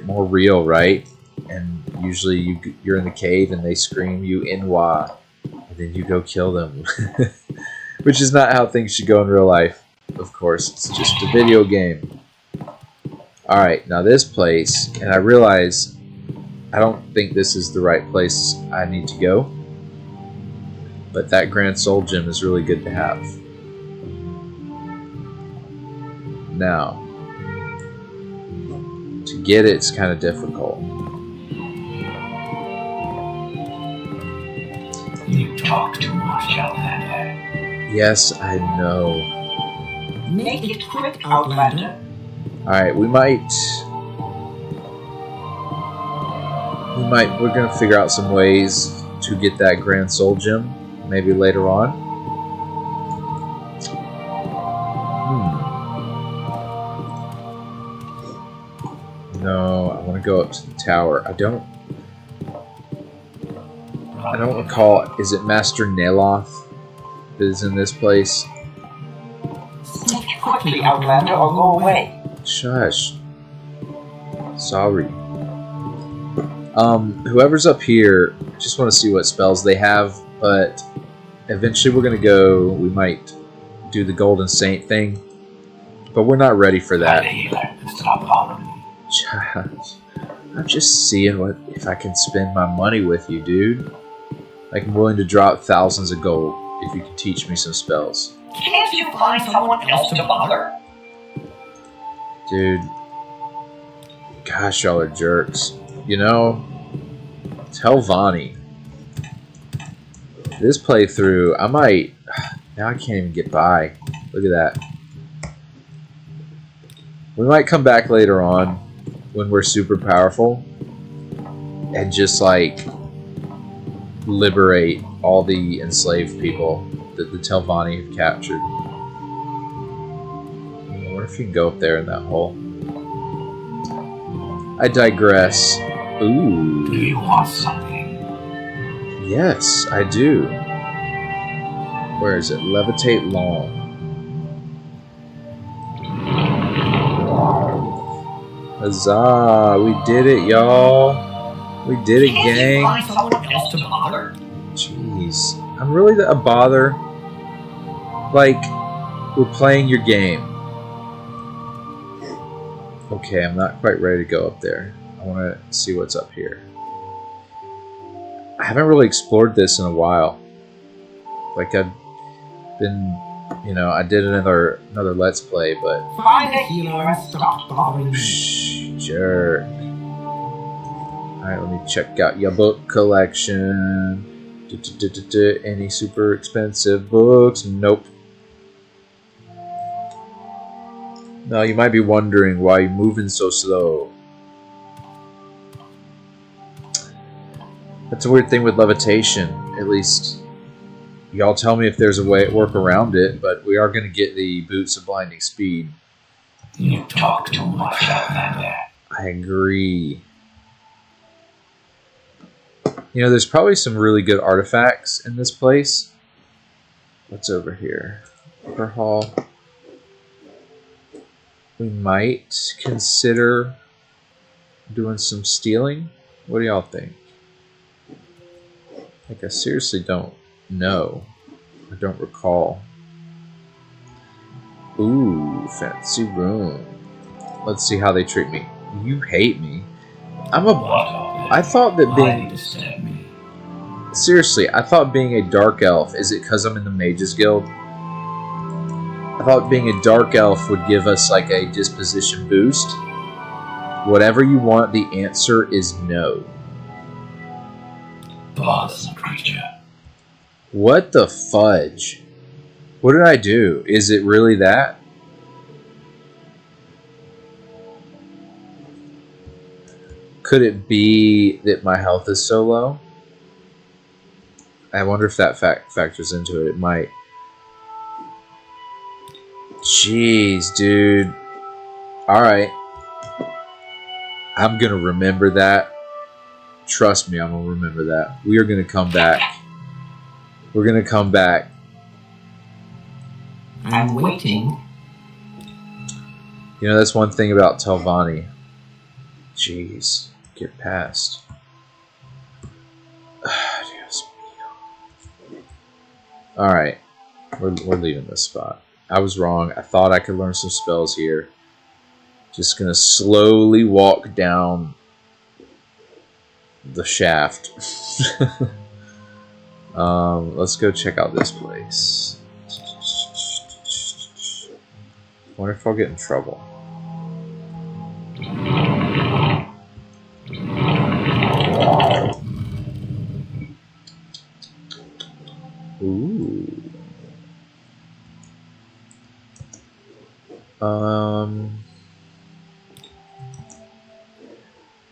more real, right? And usually you're in the cave and they scream you "Inwa," and then you go kill them, which is not how things should go in real life. Of course, it's just a video game. All right, now this place, and I realize I don't think this is the right place I need to go, but that Grand Soul Gem is really good to have. Now, to get it's kind of difficult. You talk too much, Outlander. Yes, I know. Make it quick, Outlander. Alright, we're gonna figure out some ways to get that Grand Soul Gem, maybe later on. No, I want to go up to the tower. I don't recall. Is it Master Neloth that is in this place? Make it quickly, Outlander, or go away. Shush. Sorry. Whoever's up here, just want to see what spells they have, but eventually we're gonna go. We might do the Golden Saint thing, but we're not ready for that. Stop following me. Gosh, I'm just seeing if I can spend my money with you, dude. Like, I'm willing to drop thousands of gold if you can teach me some spells. Can't you find someone else to bother? Dude. Gosh, y'all are jerks. You know, tell Vonnie. This playthrough, I might... Now I can't even get by. Look at that. We might come back later on when we're super powerful and just, like, liberate all the enslaved people that the Telvanni have captured. I wonder if you can go up there in that hole. I digress. Ooh. Do you want something? Yes, I do. Where is it? Levitate long. Huzzah! We did it, y'all. We did it, Can't you gang. find someone else to bother? Jeez. I'm really a bother. Like, we're playing your game. Okay, I'm not quite ready to go up there. I want to see what's up here. I haven't really explored this in a while. Like, I've been, you know, I did another Let's Play, but... Find a healer and stop bothering me. Shh, jerk. Alright, let me check out your book collection. Any super expensive books? Nope. Now, you might be wondering why you're moving so slow. That's a weird thing with levitation. At least, y'all tell me if there's a way to work around it, but we are going to get the Boots of Blinding Speed. You talk too much, Outlander. I agree. You know, there's probably some really good artifacts in this place. What's over here? Upper Hall. We might consider doing some stealing. What do y'all think? Like, I seriously don't know. I don't recall. Ooh, fancy room. Let's see how they treat me. You hate me. I thought that being... Seriously, I thought being a dark elf... Is it because I'm in the Mages Guild? I thought being a dark elf would give us, like, a disposition boost. Whatever you want, the answer is no. Bothersome creature. What the fudge? What did I do? Is it really that? Could it be that my health is so low? I wonder if that factors into it. It might. Jeez, dude. Alright. I'm gonna remember that. Trust me, I'm gonna remember that. We are gonna come back. We're gonna come back. I'm waiting. You know, that's one thing about Telvanni. Jeez, get past. Alright, we're leaving this spot. I was wrong. I thought I could learn some spells here. Just gonna slowly walk down the shaft. Let's go check out this place. Wonder if I'll get in trouble. Ooh.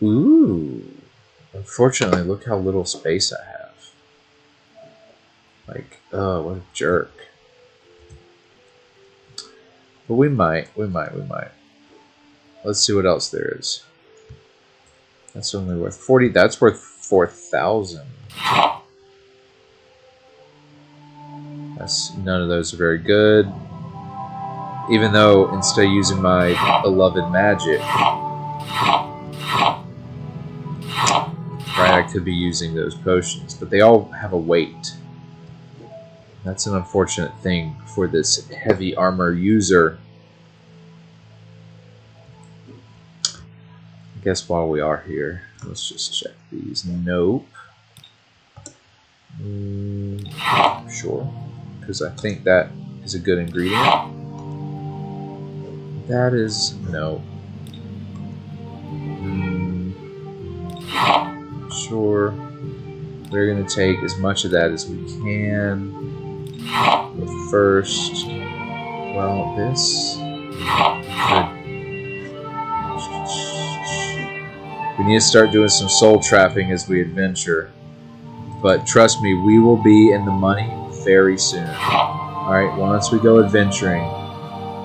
Ooh. Unfortunately, look how little space I have. Like, oh, what a jerk. But we might. Let's see what else there is. That's only worth 40. That's worth 4,000. That's, none of those are very good. Even though instead of using my beloved magic, right, I could be using those potions, but they all have a weight. That's an unfortunate thing for this heavy armor user. I guess while we are here, let's just check these. Nope. Sure, because I think that is a good ingredient. That is no. Sure. We're going to take as much of that as we can. But first, well, this we need to start doing some soul trapping as we adventure. But trust me, we will be in the money very soon. Alright, once we go adventuring,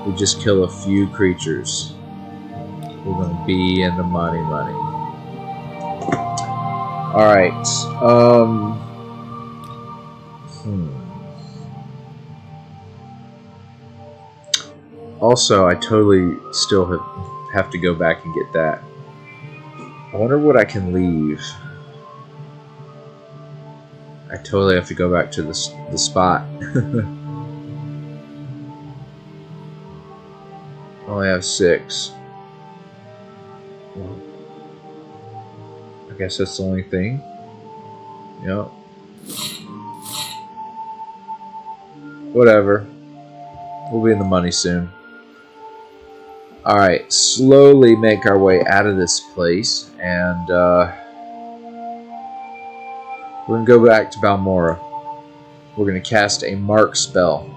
we just kill a few creatures. We're going to be in the money. Alright, Also, I totally still have to go back and get that. I wonder what I can leave. I totally have to go back to the spot. Only have 6. Well, I guess that's the only thing. Yep. Whatever. We'll be in the money soon. Alright, slowly make our way out of this place, and we're going to go back to Balmora. We're going to cast a mark spell.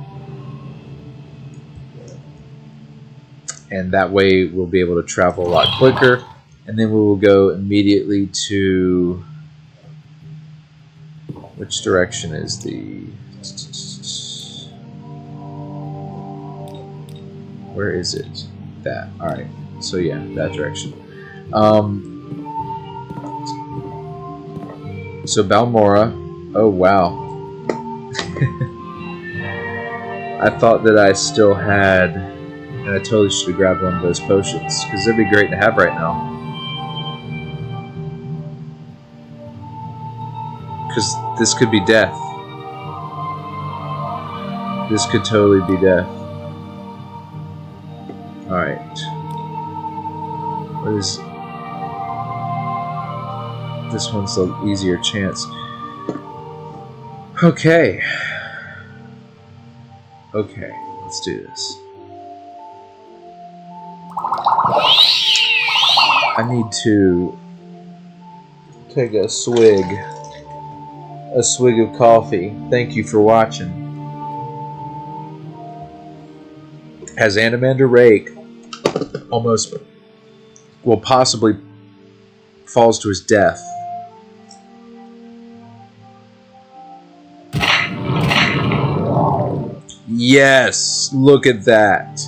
And that way we'll be able to travel a lot quicker, and then we will go immediately to... Which direction is the... Where is it? That. Alright. So yeah, that direction. So Balmora. Oh wow. I thought that I still had, and I totally should have grabbed one of those potions, because they'd be great to have right now. Because this could be death. This could totally be death. Alright. What is... This one's the easier chance. Okay. Okay, let's do this. I need to take a swig of coffee. Thank you for watching. As Anomander Rake almost, well, possibly falls to his death. Yes, look at that.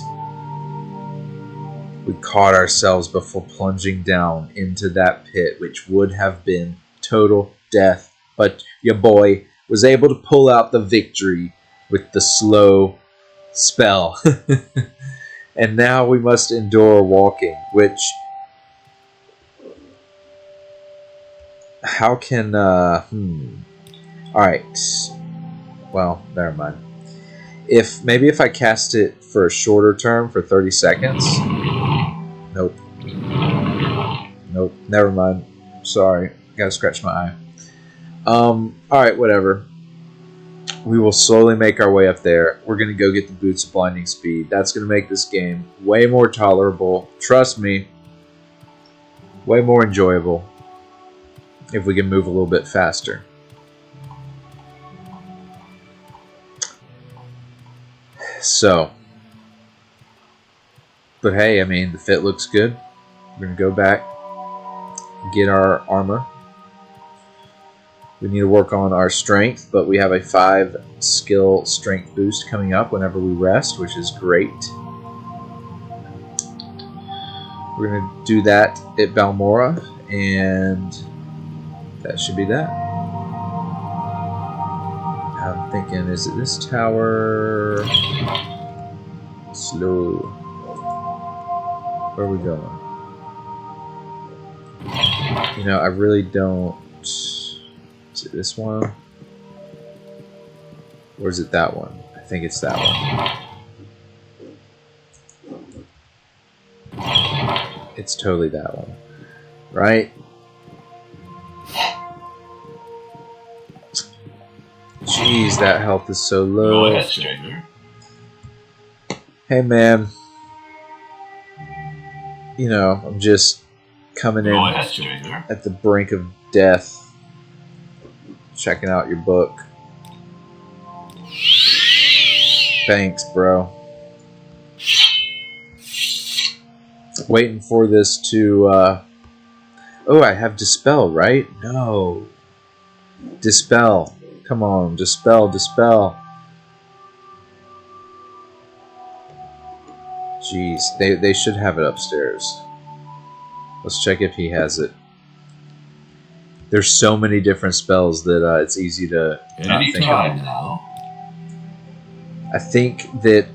We caught ourselves before plunging down into that pit, which would have been total death. But your boy was able to pull out the victory with the slow spell. And now we must endure walking, which... How can... Alright. Well, never mind. Maybe if I cast it for a shorter term, for 30 seconds... Nope. Nope, never mind. Sorry, gotta scratch my eye. Alright, whatever. We will slowly make our way up there. We're gonna go get the Boots of Blinding Speed. That's gonna make this game way more tolerable. Trust me. Way more enjoyable. If we can move a little bit faster. So. But hey, I mean, the fit looks good. We're gonna go back. Get our armor. We need to work on our strength, but we have a 5 skill strength boost coming up whenever we rest, which is great. We're going to do that at Balmora, and that should be that. I'm thinking, is it this tower? Slow. Where are we going? You know, I really don't... Is it this one? Or is it that one? I think it's that one. It's totally that one. Right? Jeez, that health is so low. Go ahead, stranger. Hey, man. You know, I'm just coming in Go ahead, stranger. at the brink of death. Checking out your book. Thanks, bro. Waiting for this to... Oh, I have Dispel, right? No. Dispel. Come on, Dispel, Dispel. Jeez, they should have it upstairs. Let's check if he has it. There's so many different spells that it's easy to not think of. Now. I think that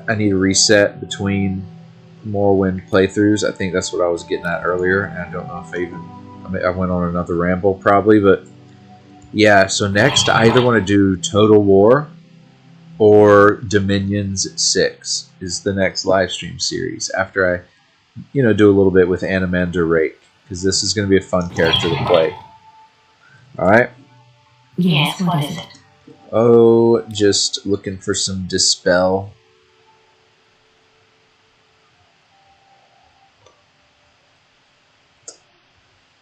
I need a reset between Morrowind playthroughs. I think that's what I was getting at earlier. And I don't know if I went on another ramble probably, but yeah. So next, I either want to do Total War or Dominions 6 is the next live stream series after I, do a little bit with Anomander Rake, because this is going to be a fun character to play. Alright? Yes, what is it? Oh, just looking for some Dispel.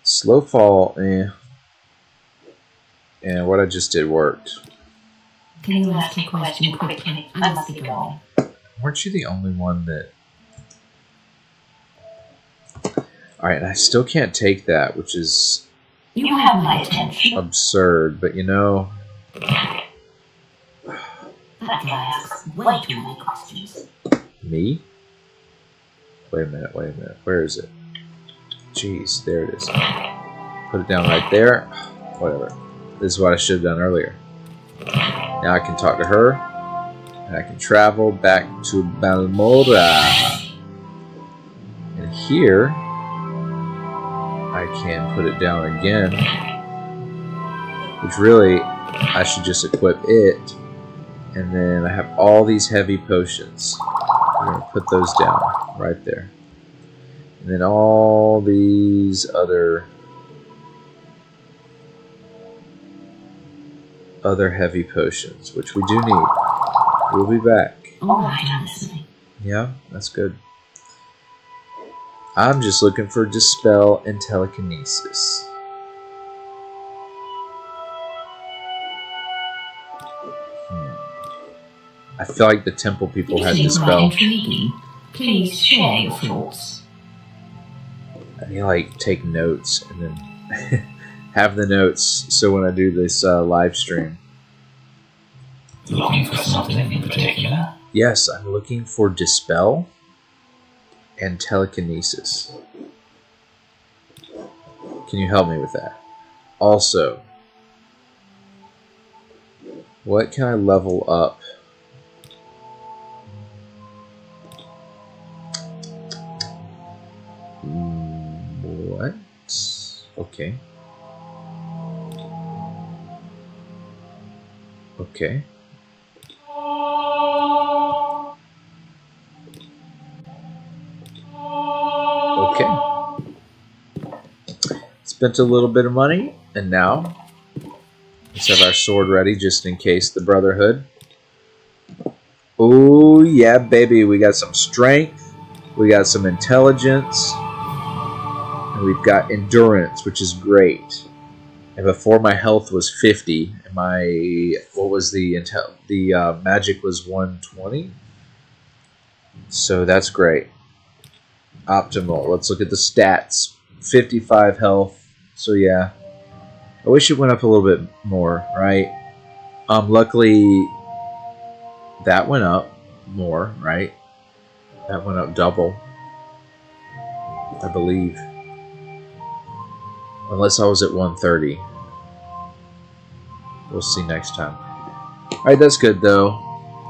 Slowfall, And what I just did worked. Can you ask me a question quickly? I must be going. Weren't you the only one that... Alright, I still can't take that, which is... You have my attention. absurd, but That guy asks way too many questions. Me? Wait a minute, where is it? Jeez, there it is. Put it down right there. Whatever. This is what I should have done earlier. Now I can talk to her, and I can travel back to Balmora. And here, I can put it down again, which really, I should just equip it, and then I have all these heavy potions. I'm going to put those down right there. And then all these other heavy potions, which we do need. We'll be back. Alright, I'm listening. Yeah, that's good. I'm just looking for Dispel and Telekinesis. I feel like the temple people had Dispel. Intriguing. Please share your thoughts. I need to like take notes and then have the notes so when I do this live stream. Looking for something in particular? Yes, I'm looking for Dispel and Telekinesis. Can you help me with that? Also, what can I level up Okay. Okay. Okay. Spent a little bit of money, and now let's have our sword ready just in case the Brotherhood. Oh, yeah, baby. We got some strength. We got some intelligence. And we've got endurance, which is great. And before my health was 50, and my what was the magic was 120. So that's great. Optimal. Let's look at the stats. 55 health. So yeah, I wish it went up a little bit more, right? Luckily that went up more, right? That went up double, I believe. Unless I was at 130. We'll see next time. Alright, that's good though.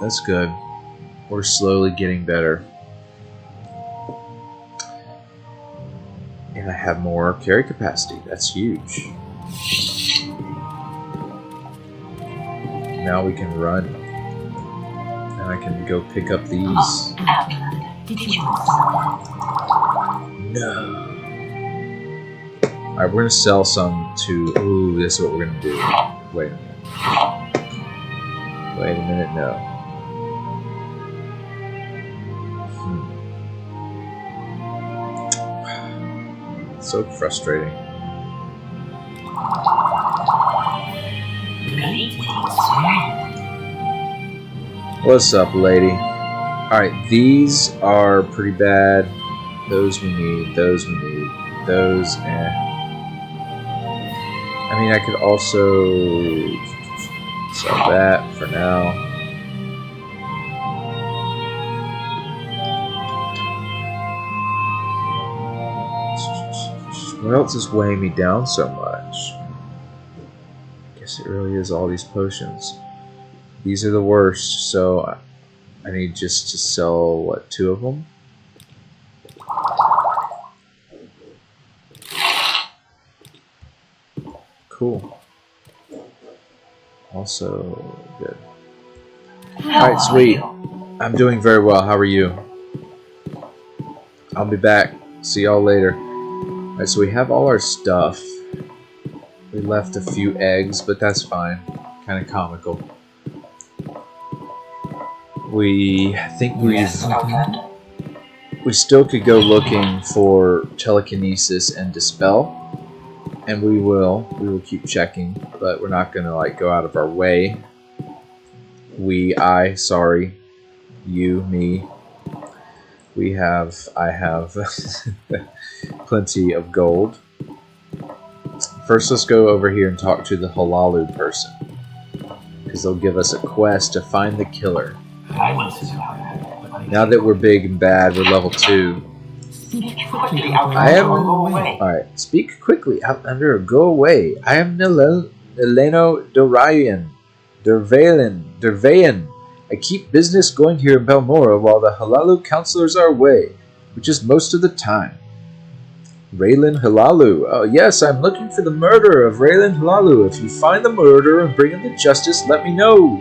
That's good. We're slowly getting better. And I have more carry capacity. That's huge. Now we can run. And I can go pick up these. Oh, Anomander, did you want some? No. Alright, we're going to sell some to... Ooh, this is what we're going to do. Wait a minute. Wait a minute, no. So frustrating. What's up, lady? Alright, these are pretty bad. Those we need. Those we need. Those, eh. I mean, I could also sell that for now. What else is weighing me down so much? I guess it really is all these potions. These are the worst, so I need just to sell, what, 2 of them? Cool. Also good. Alright, sweet. I'm doing very well. How are you? I'll be back. See y'all later. Alright, so we have all our stuff. We left a few eggs, but that's fine. Kind of comical. We think we still could go looking for telekinesis and dispel. And we will keep checking, but we're not gonna like go out of our way. Sorry, you, me. I have plenty of gold. First, let's go over here and talk to the Halalu person, because they'll give us a quest to find the killer. Now that we're big and bad, we're level 2. I am... Alright, speak quickly, Outlander, or go away. I am Neleno Dervayan. I keep business going here in Balmora while the Halalu counselors are away, which is most of the time. Raylan Halalu. Oh, yes, I'm looking for the murderer of Raylan Halalu. If you find the murderer and bring him to justice, let me know.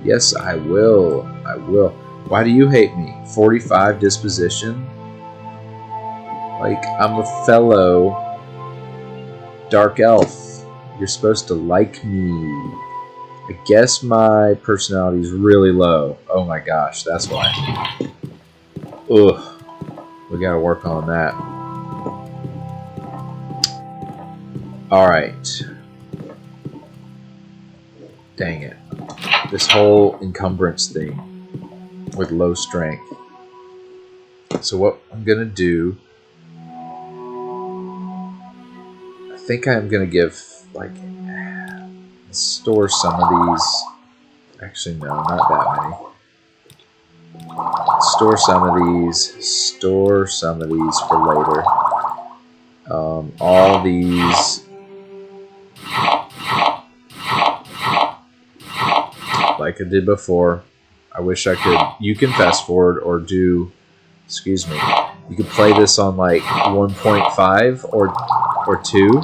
Yes, I will. I will. Why do you hate me? 45 disposition? Like, I'm a fellow dark elf. You're supposed to like me. I guess my personality is really low. Oh my gosh, that's why. Ugh. We gotta work on that. Alright. Dang it. This whole encumbrance thing with low strength. So what I'm gonna do, I think I'm gonna give, like, store some of these. Actually, no, not that many. Store some of these. Store some of these for later. All these. Like I did before. I wish I could. You can fast forward or do. Excuse me. You could play this on like 1.5 or or two.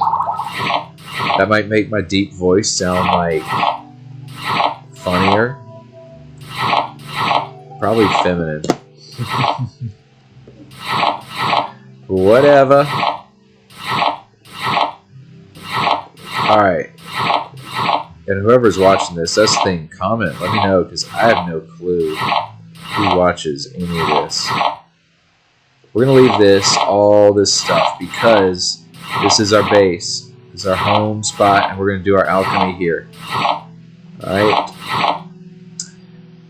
That might make my deep voice sound like funnier. Probably feminine. Whatever. Alright. And whoever's watching this, that's the thing. Comment. Let me know, because I have no clue who watches any of this. We're going to leave all this stuff, because this is our base. This is our home spot, and we're going to do our alchemy here. Alright.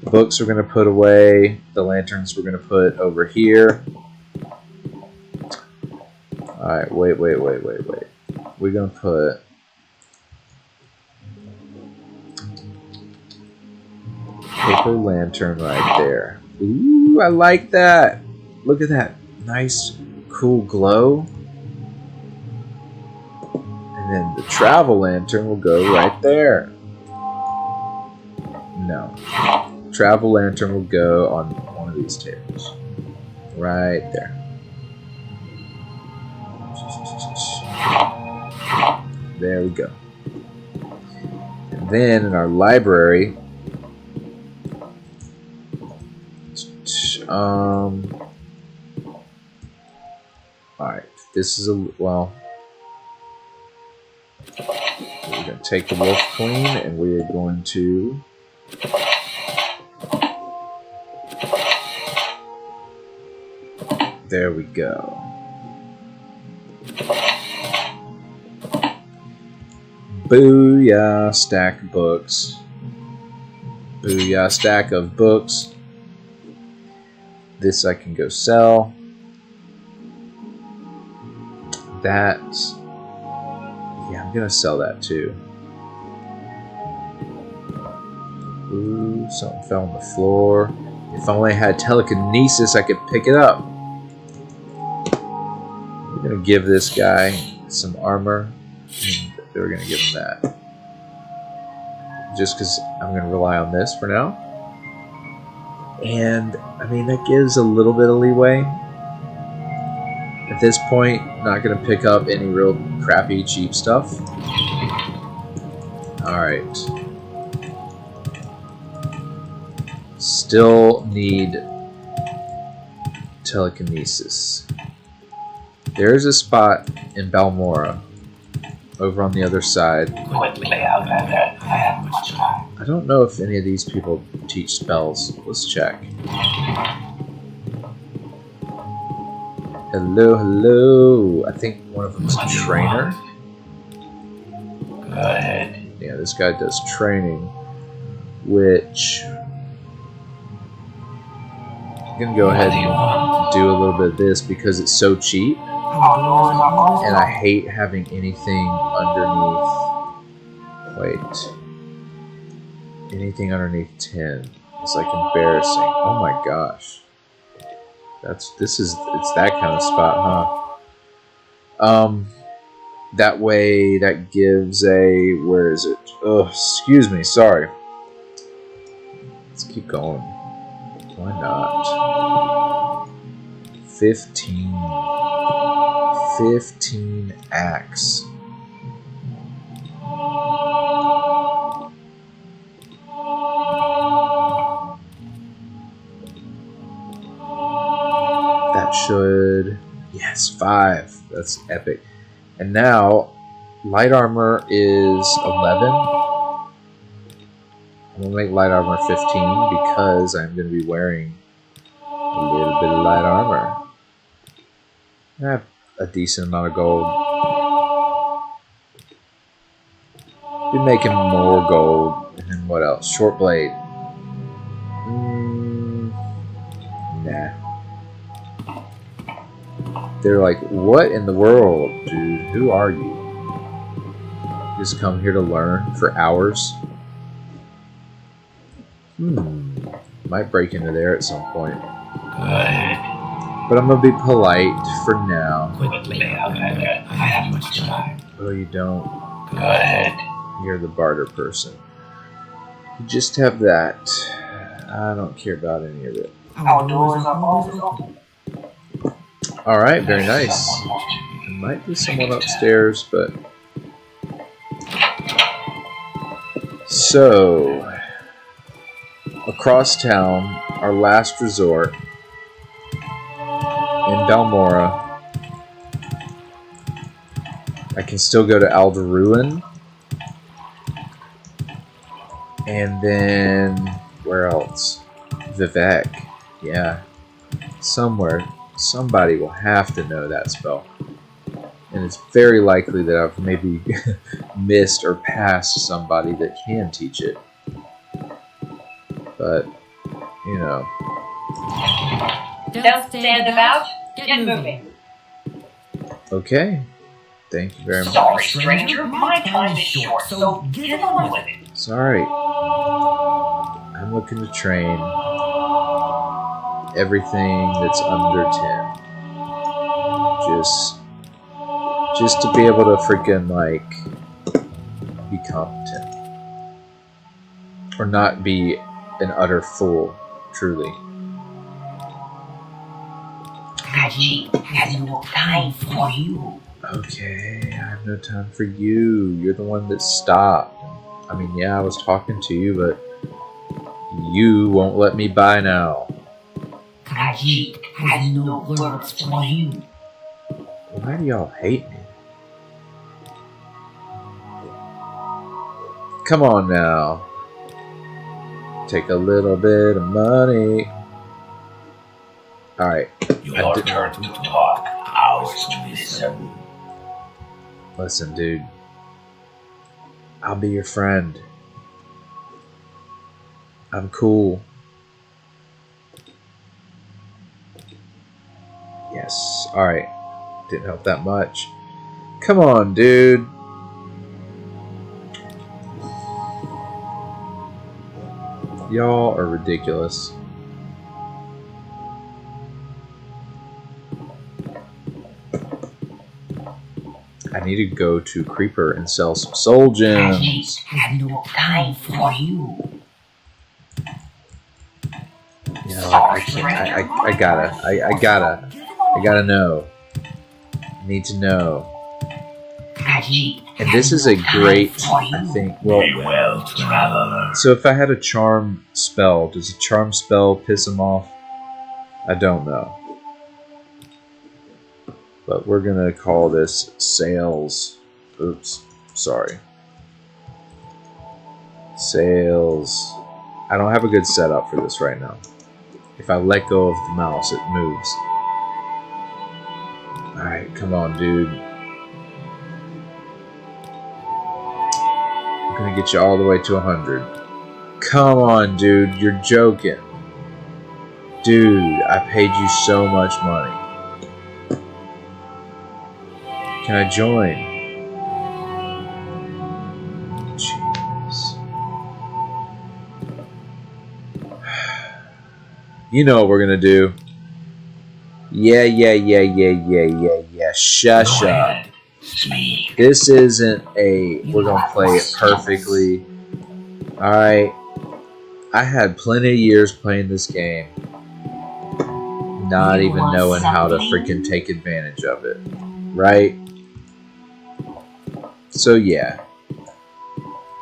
The books we're going to put away. The lanterns we're going to put over here. Alright, wait. We're going to put... paper lantern right there. Ooh, I like that. Look at that nice, cool glow. And then the travel lantern will go right there. No. Travel lantern will go on one of these tables. Right there. There we go. And then in our library, alright, this is well, we're going to take the Wolf Queen and we are going to there we go. Booyah, stack of books. Booyah, stack of books. This I can go sell. That, yeah, I'm gonna sell that too. Ooh, something fell on the floor. If I only had telekinesis, I could pick it up. We're gonna give this guy some armor. We're gonna give him that. Just because I'm gonna rely on this for now. And, I mean, that gives a little bit of leeway. At this point, not going to pick up any real crappy, cheap stuff. Alright. Still need telekinesis. There's a spot in Balmora, over on the other side. I don't know if any of these people teach spells. Let's check. Hello. I think one of them is a trainer. Go ahead. Yeah, this guy does training, which I'm gonna go ahead and do a little bit of this because it's so cheap, and I hate having anything underneath. Wait. Anything underneath 10. It's like embarrassing. Oh my gosh. It's that kind of spot, huh? That way that gives a, where is it? Oh, excuse me, sorry. Let's keep going. Why not? 15 axe. That should, yes, 5. That's epic. And now light armor is 11. I'm gonna make light armor 15 because I'm gonna be wearing a little bit of light armor. I have a decent amount of gold. Been making more gold. And then what else? Short blade. Nah. They're like, what in the world, dude? Who are you? Just come here to learn for hours? Might break into there at some point. But I'm gonna be polite for now. Quickly, Outlander. I have much time. Oh, you don't? Go ahead. You're the barter person. You just have that. I don't care about any of it. Our doors are always open. Alright, very nice. Might be someone upstairs, but... So... Across town, our last resort, in Balmora. I can still go to Alderuin. And then... Where else? Vivek. Yeah. Somewhere. Somebody will have to know that spell. And it's very likely that I've maybe missed or passed somebody that can teach it. But, you know. Don't stand about. Get moving. Okay. Thank you very much. Sorry, stranger. My time is short, so get on with it. Sorry. I'm looking to train everything that's under 10. Just to be able to freaking, like, be competent. Or not be an utter fool, truly. Kaji has no time for you. Okay, I have no time for you. You're the one that stopped. I mean, yeah, I was talking to you, but you won't let me by now. Kaji has no words for you. Why do y'all hate me? Come on now. Take a little bit of money. Alright. Your turn to talk. Ours to listen. Listen, dude. I'll be your friend. I'm cool. Yes. Alright. Didn't help that much. Come on, dude. Y'all are ridiculous. I need to go to Creeper and sell some soul gems. Kaji has no time for you. You know, I can't. I gotta know. I need to know. Kaji. And this is a great, I think. Well, traveler. So if I had a charm spell, does a charm spell piss him off? I don't know. But we're gonna call this sales. Oops, sorry. Sales. I don't have a good setup for this right now. If I let go of the mouse, it moves. Alright, come on, dude. I'm gonna get you all the way to 100. Come on, dude, you're joking. Dude, I paid you so much money. Can I join? Jeez. You know what we're gonna do. Yeah. Shush up. Speak. This isn't a... We're gonna play it perfectly. Alright. I had plenty of years playing this game. Not even knowing how to freaking take advantage of it. Right? So yeah.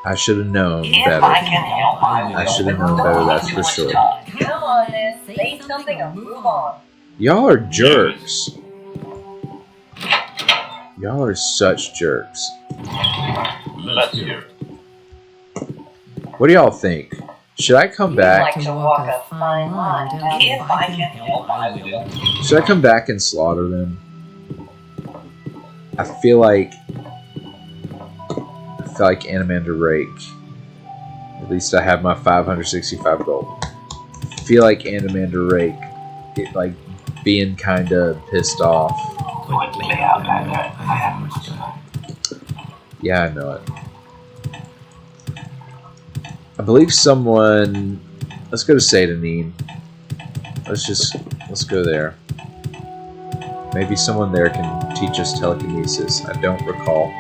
I should have known better. I should have known better, that's for sure. Come on, then. Say something or move on. Y'all are jerks. Y'all are such jerks. Let's hear it. What do y'all think? Should I come back? Like to walk a fine line, don't you? If I can help, I will. Should I come back and slaughter them? I feel like Anomander Rake. At least I have my 565 gold. I feel like Anomander Rake, it like being kind of pissed off. Quickly out, I have much time. Yeah, I know it. I believe someone. Let's go to Satanine. Let's go there. Maybe someone there can teach us telekinesis. I don't recall.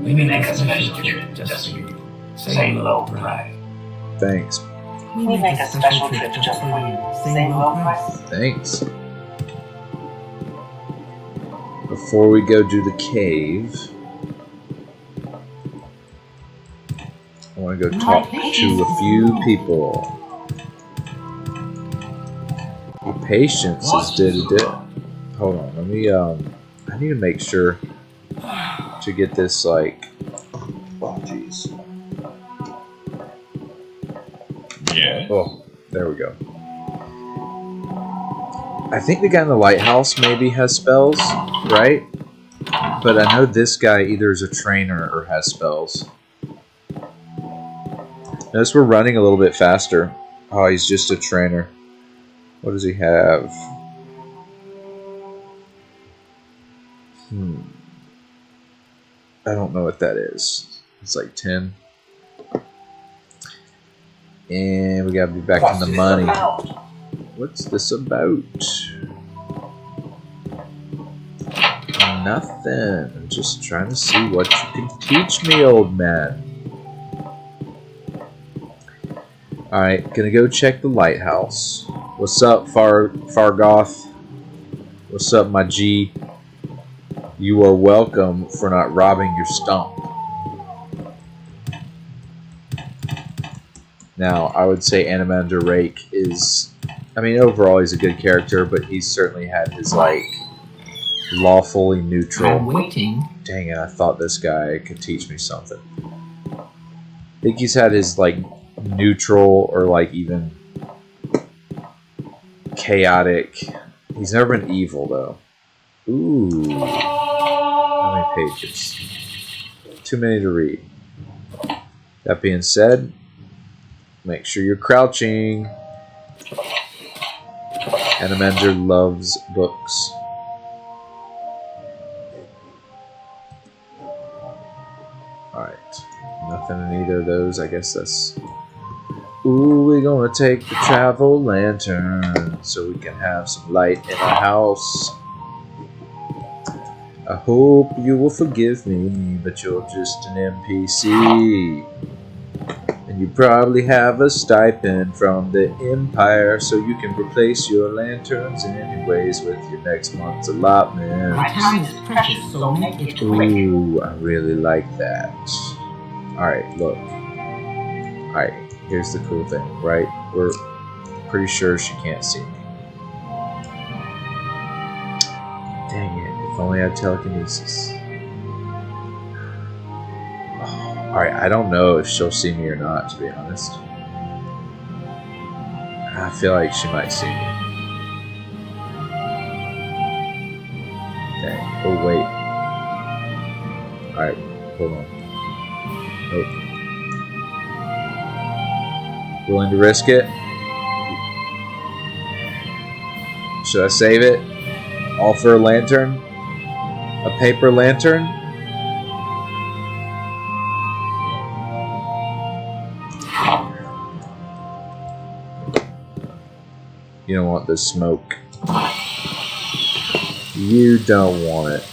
We make a special trip just for you. Say low price. Thanks. We make a special trip just for you. Same low price. Thanks. before we go do the cave, I want to go talk to a few people. Patience is did. Hold on, let me I need to make sure to get this like. Oh jeez. Yeah. Oh, there we go. I think the guy in the lighthouse maybe has spells, right? But I know this guy either is a trainer or has spells. Notice we're running a little bit faster. Oh, he's just a trainer. What does he have? I don't know what that is. It's like 10. And we gotta be back in the money. What's this about? Nothing. I'm just trying to see what you can teach me, old man. Alright, gonna go check the lighthouse. What's up, Fargoth? What's up, my G? You are welcome for not robbing your stump. Now, I would say Anomander Rake is... I mean, overall he's a good character, but he's certainly had his, like, lawfully neutral... I'm waiting. Dang it, I thought this guy could teach me something. I think he's had his, like, neutral or, like, even chaotic... He's never been evil, though. Ooh. How many pages? Too many to read. That being said, make sure you're crouching. Anomander loves books. Alright. Nothing in either of those. I guess that's... Ooh, we're gonna take the travel lantern so we can have some light in our house. I hope you will forgive me, but you're just an NPC. And you probably have a stipend from the Empire, so you can replace your lanterns anyways with your next month's allotment. My time is precious, so make it quick. Ooh, I really like that. Alright, look. Alright, here's the cool thing, right? We're pretty sure she can't see me. Dang it, if only I had telekinesis. Alright, I don't know if she'll see me or not, to be honest. I feel like she might see me. Dang. Oh, wait. Alright, hold on. Oh. Willing to risk it? Should I save it? All for a lantern? A paper lantern? You don't want this smoke. You don't want it.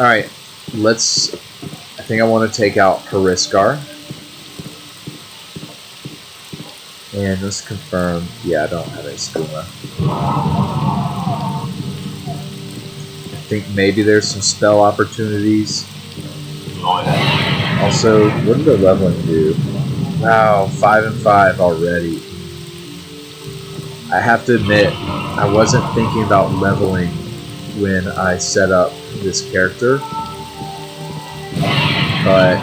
Alright, let's... I think I want to take out Hariskar. And let's confirm... Yeah, I don't have a skooma. I think maybe there's some spell opportunities. Also, what did the leveling do? Wow, 5 and 5 already. I have to admit, I wasn't thinking about leveling when I set up this character, but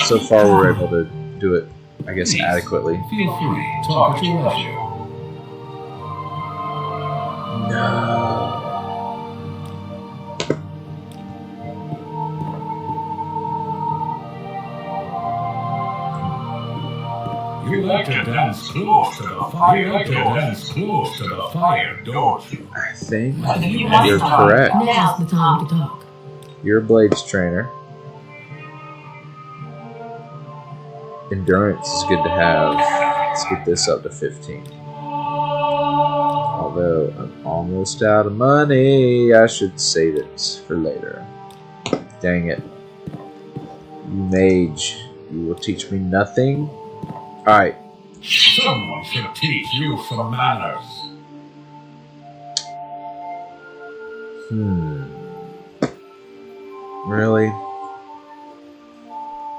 so far we're able to do it, I guess, Please, adequately. Feel free, talk at your leisure. No. You like to dance close to the fire. You like to dance close to the fire, don't you? I think You you're must correct. Now's the time to talk. You're a Blades trainer. Endurance is good to have. Let's get this up to 15. Although I'm almost out of money, I should save it for later. Dang it. You mage, you will teach me nothing? Alright. Someone should teach you some manners. Really?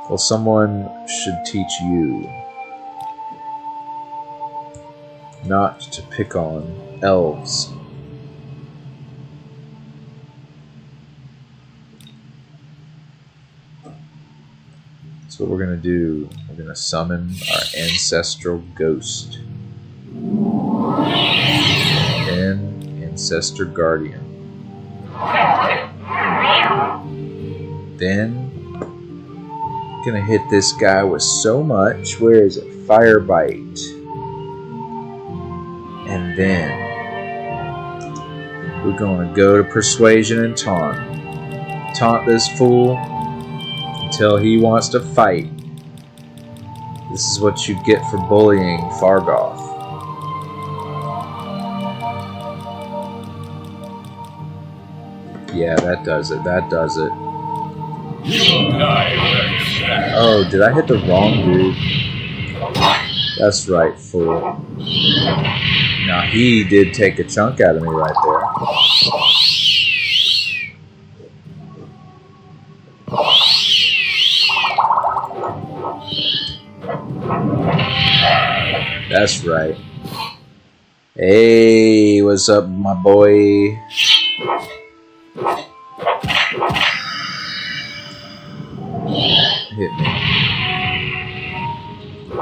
Well, someone should teach you not to pick on elves. So what we're going to do, we're going to summon our ancestral ghost. And ancestor guardian. Then, going to hit this guy with so much. Where is it? Fire bite. And then, we're going to go to persuasion and taunt. Taunt this fool until he wants to fight. This is what you get for bullying Fargoth. Yeah, that does it. That does it. Oh, did I hit the wrong dude? That's right, fool. Now, he did take a chunk out of me right there. That's right. Hey, what's up, my boy? Hit me.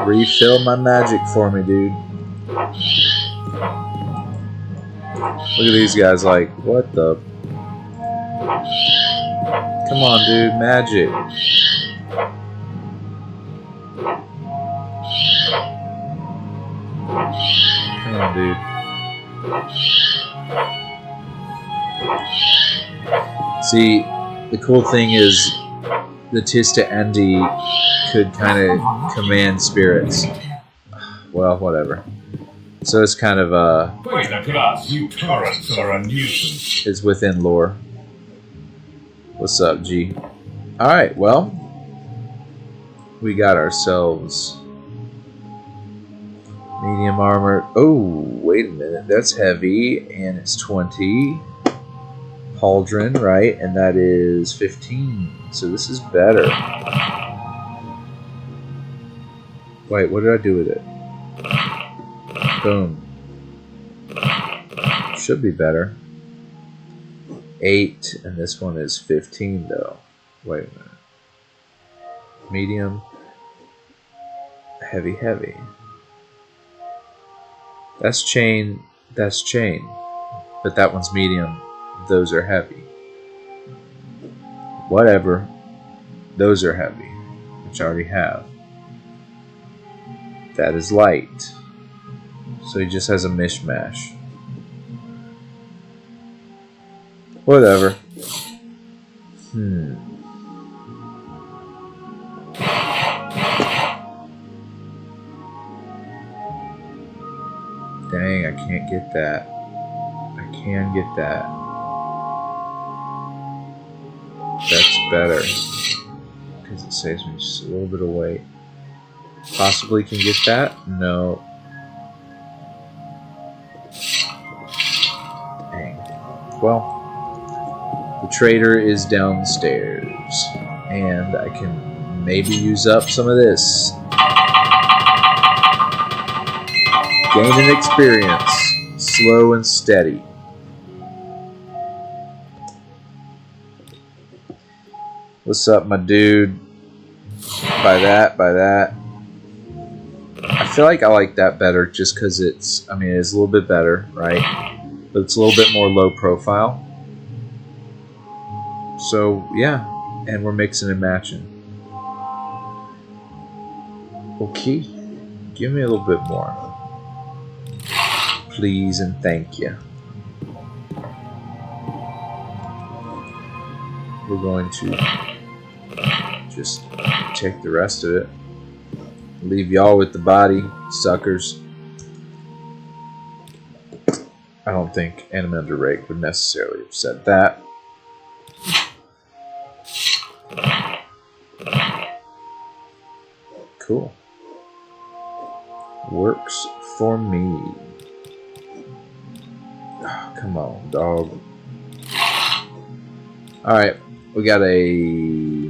Refill my magic for me, dude. Look at these guys like, what the? Come on, dude, magic. Come on, dude. See, the cool thing is the Tista Andy could kind of command spirits. Well, whatever. So it's kind of You torrents are a nuisance. it's within lore. What's up, G? Alright, well, we got ourselves medium armor. Oh, wait a minute. That's heavy, and it's 20. Pauldron, right? And that is 15. So this is better. Wait, what did I do with it? Boom. Should be better. 8, and this one is 15 though. Wait a minute. Medium. Heavy, heavy. That's chain. That's chain. But that one's medium. Those are heavy. Whatever. Those are heavy. Which I already have. That is light. So he just has a mishmash. Whatever. Dang, I can't get that. I can get that. That's better. Because it saves me just a little bit of weight. Possibly can get that? No. Dang. Well, the trader is downstairs. And I can maybe use up some of this. Gaining experience. Slow and steady. What's up, my dude? By that. I feel like I like that better just because it's, I mean, it's a little bit better, right? But it's a little bit more low profile. So, yeah. And we're mixing and matching. Okay. Give me a little bit more. Please and thank you. We're going to just take the rest of it. Leave y'all with the body, suckers. I don't think Anomander Rake would necessarily have said that. Cool. Works for me. Oh, come on, dog. Alright, We got a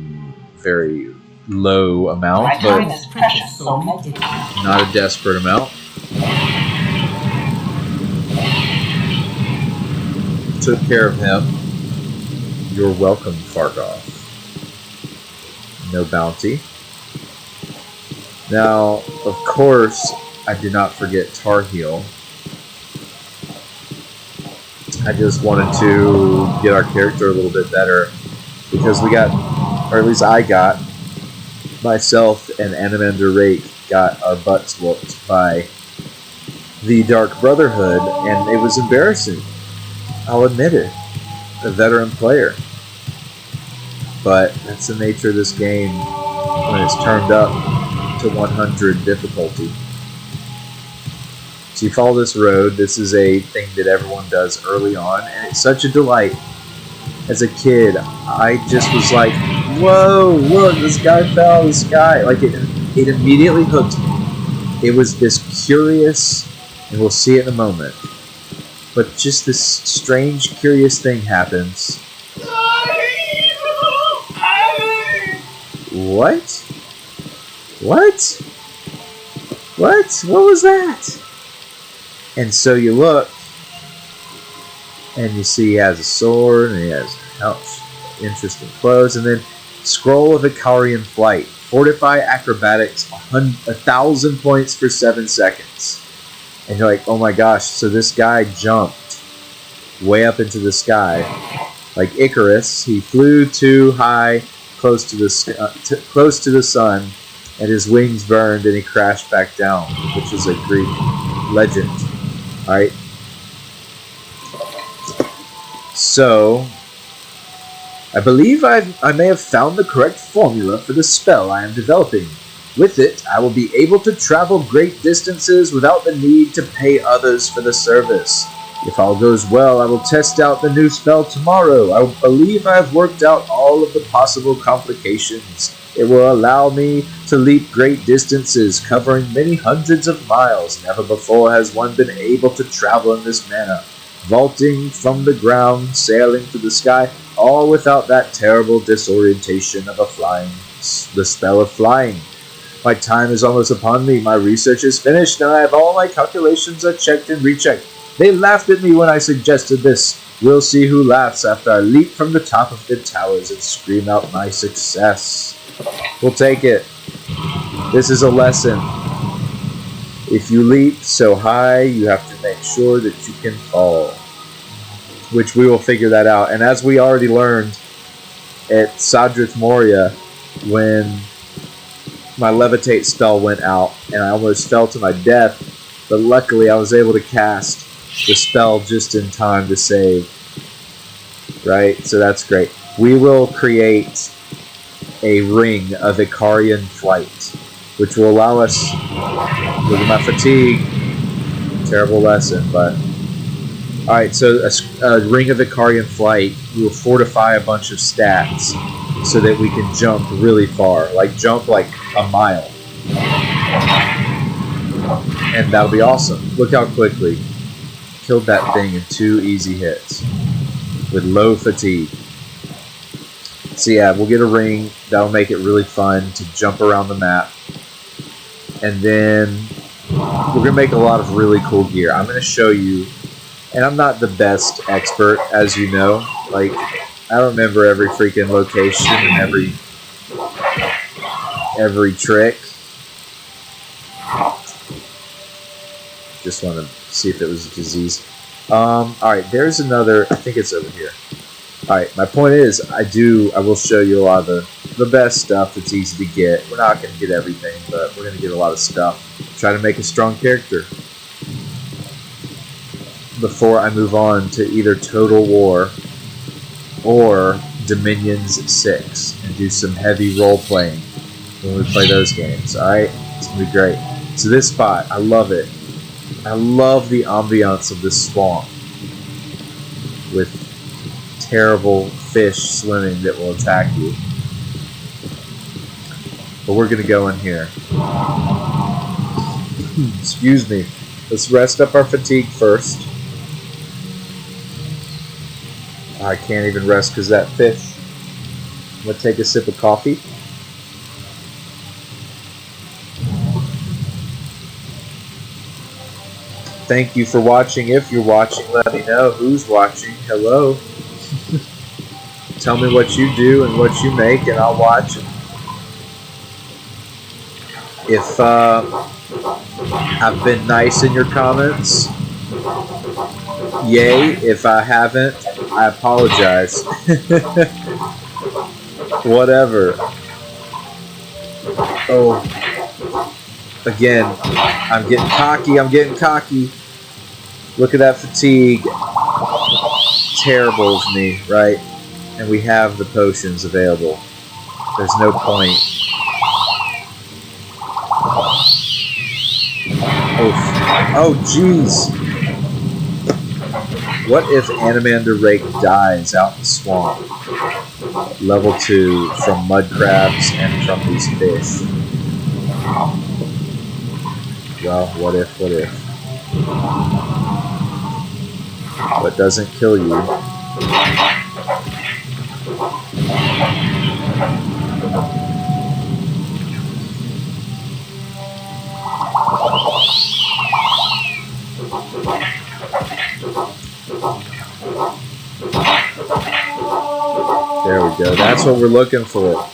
very low My amount, time but is precious, so make it. not a desperate amount. Took care of him. You're welcome, Fargoth. No bounty. Now, of course, I did not forget Tarheel. I just wanted to get our character a little bit better because we got, or at least I got, myself and Anomander Rake got our butts whooped by the Dark Brotherhood, and it was embarrassing. I'll admit it. A veteran player. But that's the nature of this game when it's turned up to 100 difficulty. So you follow this road. This is a thing that everyone does early on, and it's such a delight. As a kid, I just was like, whoa, look, this guy fell out of the sky. Like, it immediately hooked me. It was this curious, and we'll see it in a moment, but just this strange, curious thing happens. What? What? What? What was that? And so you look, and you see he has a sword, and he has interesting clothes, and then Scroll of Icarian Flight. Fortify acrobatics 1,000 points for 7 seconds. And you're like, oh my gosh, so this guy jumped way up into the sky. Like Icarus, he flew too high, close to the sun, and his wings burned, and he crashed back down, which is a Greek legend. Alright? So, I believe I may have found the correct formula for the spell I am developing. With it, I will be able to travel great distances without the need to pay others for the service. If all goes well, I will test out the new spell tomorrow. I believe I have worked out all of the possible complications. It will allow me to leap great distances, covering many hundreds of miles. Never before has one been able to travel in this manner. Vaulting from the ground, sailing through the sky, all without that terrible disorientation of the spell of flying. My time is almost upon me. My research is finished, and I have all my calculations are checked and rechecked. They laughed at me when I suggested this. We'll see who laughs after I leap from the top of the towers and scream out my success. We'll take it. This is a lesson. If you leap so high, you have to make sure that you can fall. Which we will figure that out. And as we already learned at Sadrith Moria, when my levitate spell went out and I almost fell to my death, but luckily I was able to cast the spell just in time to save. Right? So that's great. We will create a ring of Icarian flight, which will allow us, look at my fatigue, terrible lesson, but alright, so a ring of Icarian flight, we will fortify a bunch of stats so that we can jump really far, like jump like a mile. And that'll be awesome. Look how quickly killed that thing in 2 easy hits with low fatigue. So yeah, we'll get a ring. That'll make it really fun to jump around the map. And then we're going to make a lot of really cool gear. I'm going to show you, and I'm not the best expert, as you know. Like, I don't remember every freaking location and every trick. Just want to see if it was a disease. Alright, there's another, I think it's over here. Alright, my point is, I will show you a lot of the best stuff that's easy to get. We're not going to get everything, but we're going to get a lot of stuff. Try to make a strong character before I move on to either Total War or Dominions 6 and do some heavy role-playing when we play those games. Alright? It's going to be great. So this spot, I love it. I love the ambiance of this swamp with terrible fish swimming that will attack you. But we're going to go in here. Excuse me. Let's rest up our fatigue first. I can't even rest because that fish I'm gonna take a sip of coffee. Thank you for watching. If you're watching, let me know who's watching. Hello. Tell me what you do and what you make, and I'll watch it. If I've been nice in your comments, yay. If I haven't, I apologize. Whatever. Oh. Again, I'm getting cocky. I'm getting cocky. Look at that fatigue. Terrible of me, right? And we have the potions available. There's no point. Oh, jeez. What if Anomander Rake dies out in the swamp? Level 2 from mud crabs and from these fish. Well, what if? What doesn't kill you? There we go. That's what we're looking for.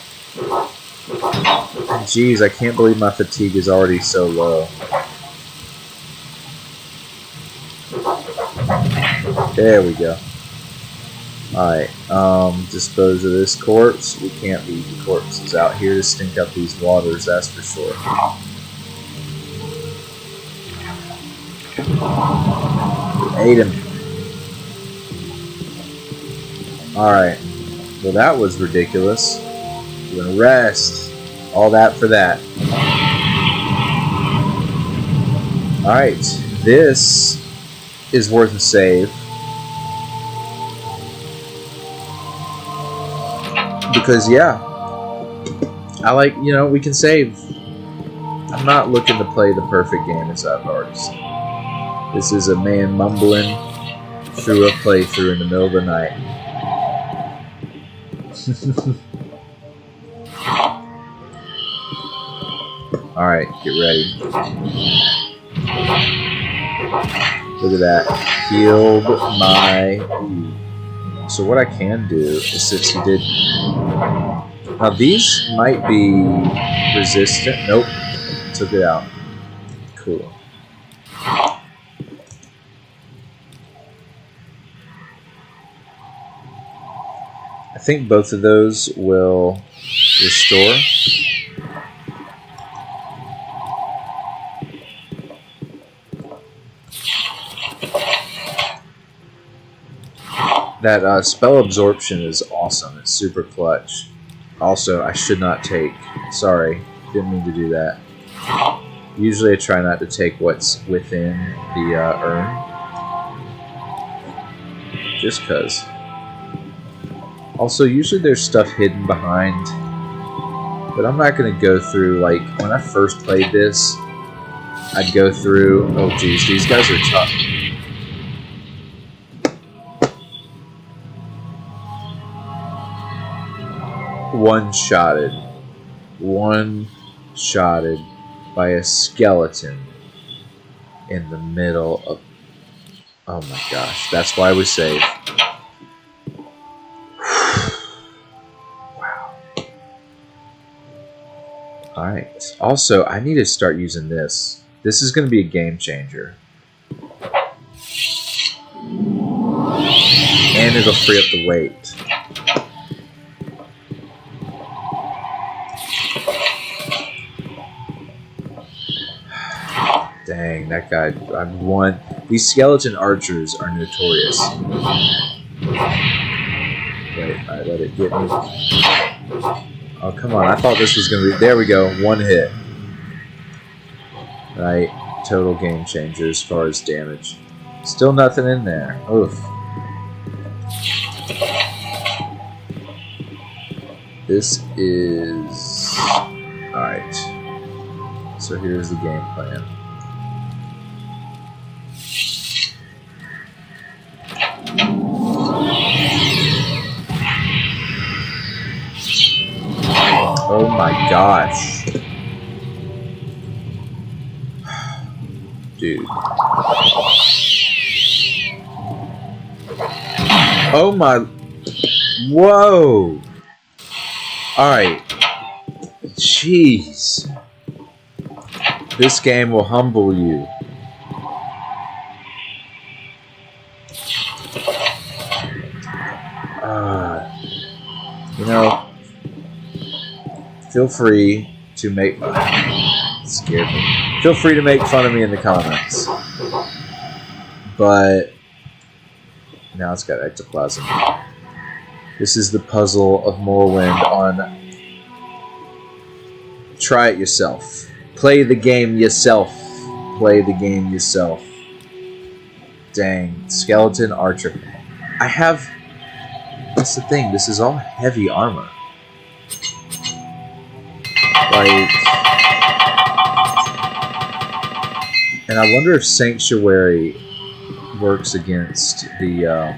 Jeez, I can't believe my fatigue is already so low. There we go. Alright, dispose of this corpse. We can't leave the corpses out here to stink up these waters, that's for sure. Ate him. Alright. Well, that was ridiculous. We're gonna rest. All that for that. Alright. This is worth a save. Because, yeah. I like, you know, we can save. I'm not looking to play the perfect game, as I've already said. This is a man mumbling through a playthrough in the middle of the night. Alright, get ready. Look at that. Healed my... So what I can do is, since he did... Now these might be resistant. Nope. Took it out. Cool. I think both of those will restore. That spell absorption is awesome. It's super clutch. Also, I should not take. Sorry, didn't mean to do that. Usually I try not to take what's within the urn. Just cause. Also, usually there's stuff hidden behind. But I'm not going to go through, like, when I first played this, I'd go through... Oh, geez, these guys are tough. One-shotted by a skeleton in the middle of... Oh my gosh, that's why we save. Wow. Alright, also, I need to start using this. This is going to be a game changer. And it'll free up the weight. Dang, that guy, I've won. These skeleton archers are notorious. Wait, alright, let it get me. Oh, come on, I thought this was going to be... There we go, one hit. Right, total game changer as far as damage. Still nothing in there. Oof. This is... Alright. So here's the game plan. Oh my gosh. Dude. Oh my. Whoa. Alright. Jeez. This game will humble you. You know, feel free to make scared me. Feel free to make fun of me in the comments. But now it's got ectoplasm. This is the puzzle of Morrowind on try it yourself. Play the game yourself. Play the game yourself. Dang. Skeleton archer. I have... That's the thing. This is all heavy armor. Like... And I wonder if Sanctuary works against the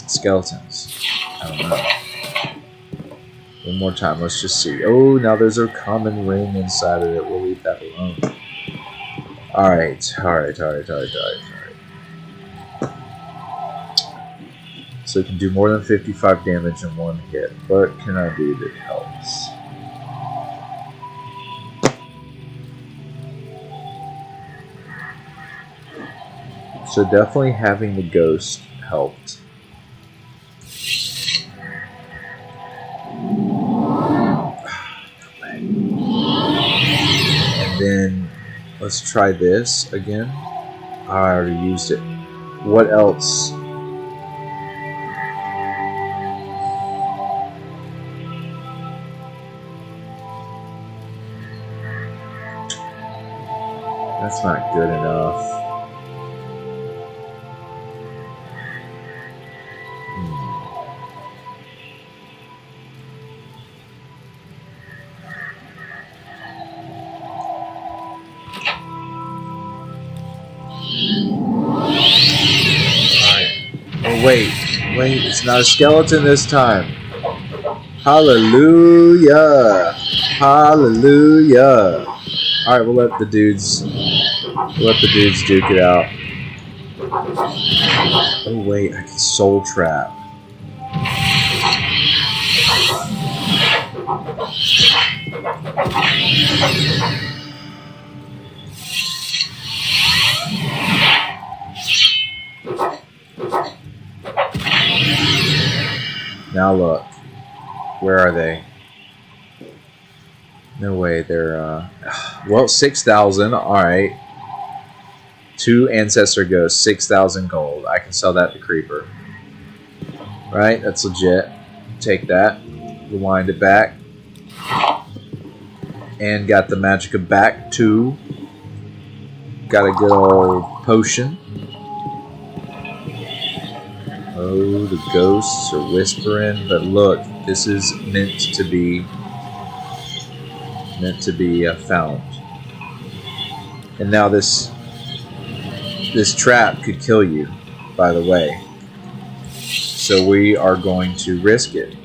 skeletons. I don't know. One more time, let's just see. Oh, now there's a common ring inside of it. We'll leave that alone. Alright. So it can do more than 55 damage in one hit. What can I do that helps? So definitely having the ghost helped. And then let's try this again. I already used it. What else? That's not good enough. Wait, it's not a skeleton this time. Hallelujah. Hallelujah. Alright, we'll let the dudes duke it out. Oh wait, I can soul trap. Now look. Where are they? No way, they're, well, 6,000, alright. 2 Ancestor Ghosts, 6,000 gold. I can sell that to Creeper. Right, that's legit. Take that. Rewind it back. And got the Magicka back, too. Got a good old potion. Oh, the ghosts are whispering, but look, this is meant to be found. And now this trap could kill you, by the way. So we are going to risk it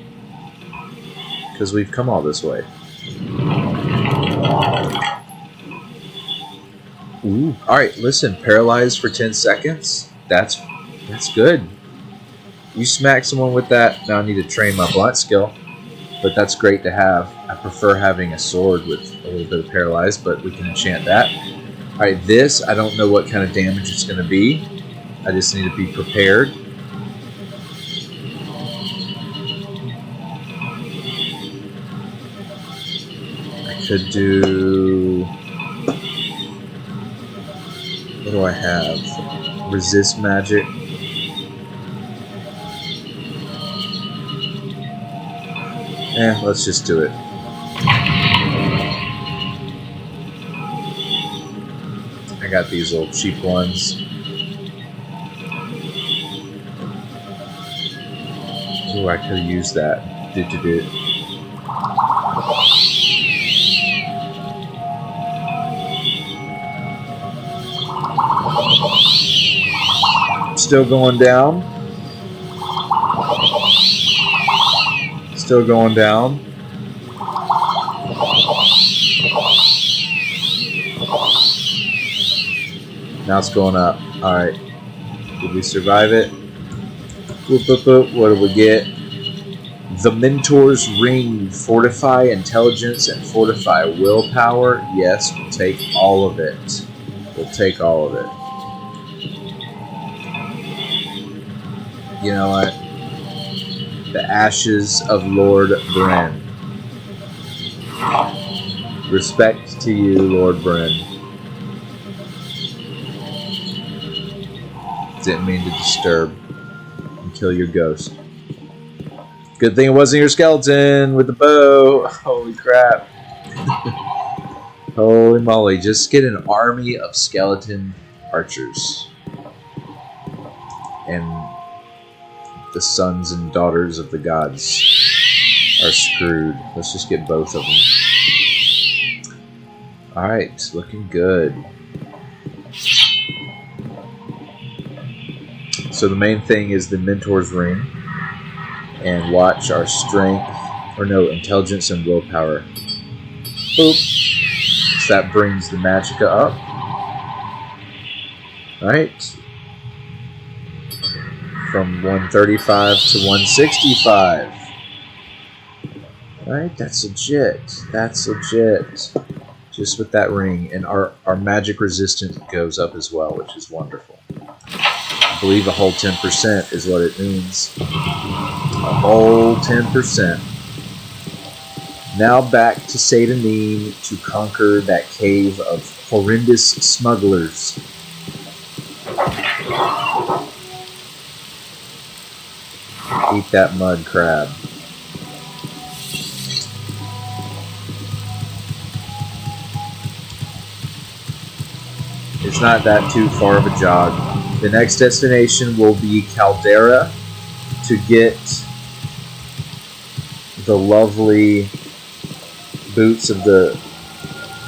because we've come all this way. Ooh. All right, listen, paralyzed for 10 seconds. That's good. You smack someone with that. Now I need to train my blunt skill, but that's great to have. I prefer having a sword with a little bit of paralyzed, but we can enchant that. Alright, this, I don't know what kind of damage it's going to be. I just need to be prepared. I could do... What do I have? Resist magic. Let's just do it. I got these little cheap ones. Ooh, I could have used that. Still going down. Still going down. Now it's going up. Alright. Did we survive it? Boop, boop, boop. What do we get? The Mentor's Ring. Fortify intelligence and fortify willpower. Yes, we'll take all of it. We'll take all of it. You know what? The Ashes of Lord Bren. Respect to you, Lord Bren. Didn't mean to disturb and kill your ghost. Good thing it wasn't your skeleton with the bow. Holy crap. Holy moly. Just get an army of skeleton archers. And the sons and daughters of the gods are screwed. Let's just get both of them. Alright, looking good. So the main thing is the Mentor's Ring. And watch our strength, or no, intelligence and willpower. Boop. So that brings the magicka up. Alright. From 135 to 165. Alright, that's legit. That's legit. Just with that ring. And our magic resistance goes up as well, which is wonderful. I believe a whole 10% is what it means. A whole 10%. Now back to Satanin to conquer that cave of horrendous smugglers. Eat that mud crab. It's not that too far of a jog. The next destination will be Caldera to get the lovely boots of the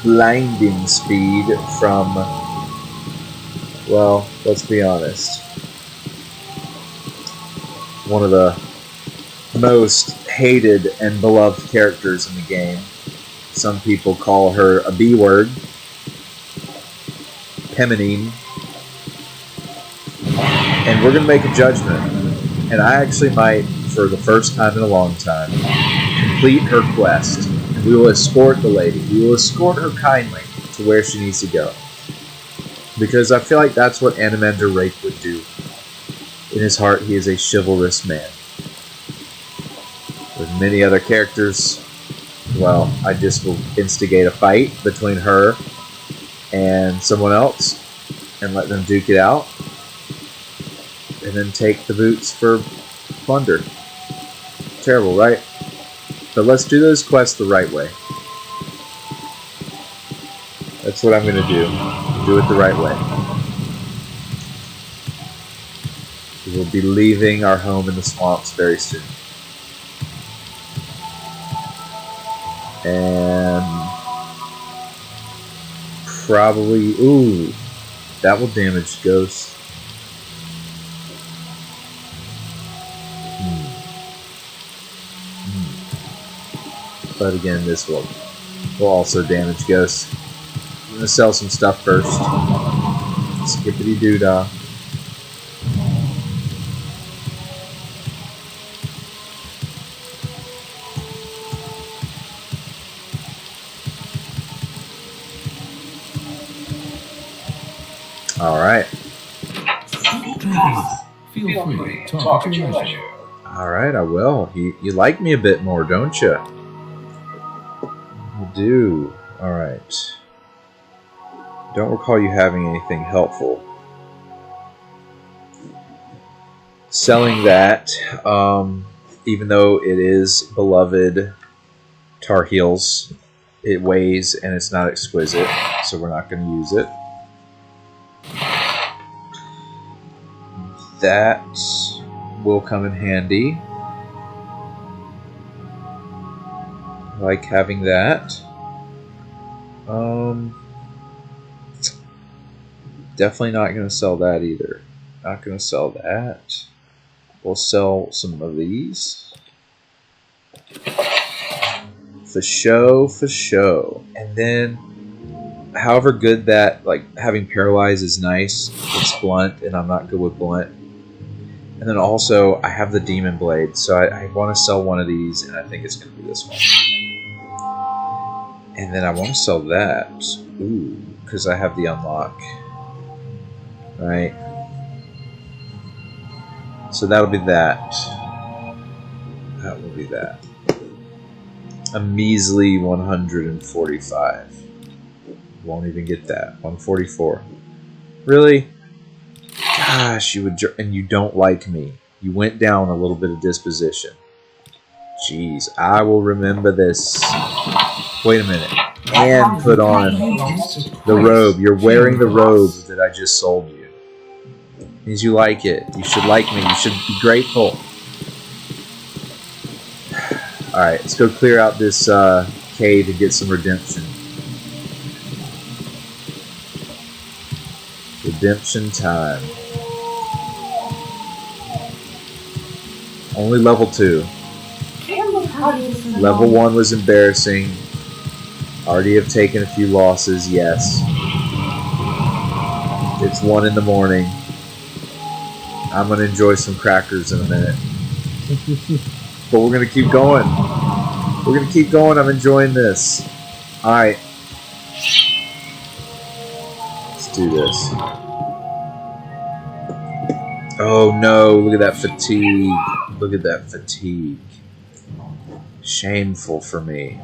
blinding speed from, well, let's be honest, one of the most hated and beloved characters in the game. Some people call her a B word, Peminine. And we're going to make a judgment. And I actually might, for the first time in a long time, complete her quest. And we will escort the lady. We will escort her kindly to where she needs to go. Because I feel like that's what Anomander Rake would do. In his heart, he is a chivalrous man. With many other characters, well, I just will instigate a fight between her and someone else and let them duke it out. And then take the boots for plunder. Terrible, right? But let's do those quests the right way. That's what I'm going to do. Do it the right way. We will be leaving our home in the swamps very soon. And probably, ooh, that will damage ghosts. But again, this will also damage ghosts. I'm going to sell some stuff first. Skippity doo dah. Alright. Feel free to talk at your leisure. Alright, I will. You like me a bit more, don't you? You do. Alright. Don't recall you having anything helpful. Selling that, even though it is beloved Tar Heels, it weighs and it's not exquisite, so we're not going to use it. That will come in handy. I like having that. Definitely not going to sell that either. Not going to sell that. We'll sell some of these. For show, for show. And then however good that, like, having paralyze is nice, it's blunt, and I'm not good with blunt. And then also, I have the Demon Blade, so I want to sell one of these, and I think it's going to be this one. And then I want to sell that. Ooh, because I have the unlock. Right? So that'll be that. That will be that. A measly 145. Won't even get that. 144. Really? Gosh, you would, and you don't like me. You went down a little bit of disposition. Jeez, I will remember this. Wait a minute. And put on the robe. You're wearing the robe that I just sold you. Means you like it. You should like me. You should be grateful. Alright, let's go clear out this cave and get some redemption. Redemption time. Only level 2. Level 1 was embarrassing. Already have taken a few losses, yes. It's 1 in the morning. I'm going to enjoy some crackers in a minute. But we're going to keep going. We're going to keep going. I'm enjoying this. Alright. Let's do this. Oh no, look at that fatigue. Look at that fatigue. Shameful for me.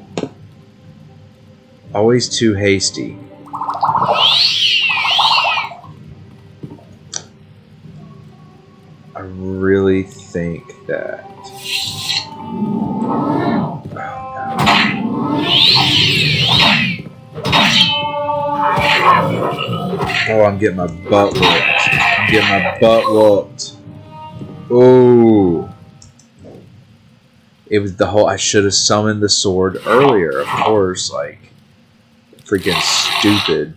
Always too hasty. I really think that... Oh, I'm getting my butt whooped. I'm getting my butt whooped. Oh. It was the whole... I should have summoned the sword earlier, of course. Like, freaking stupid.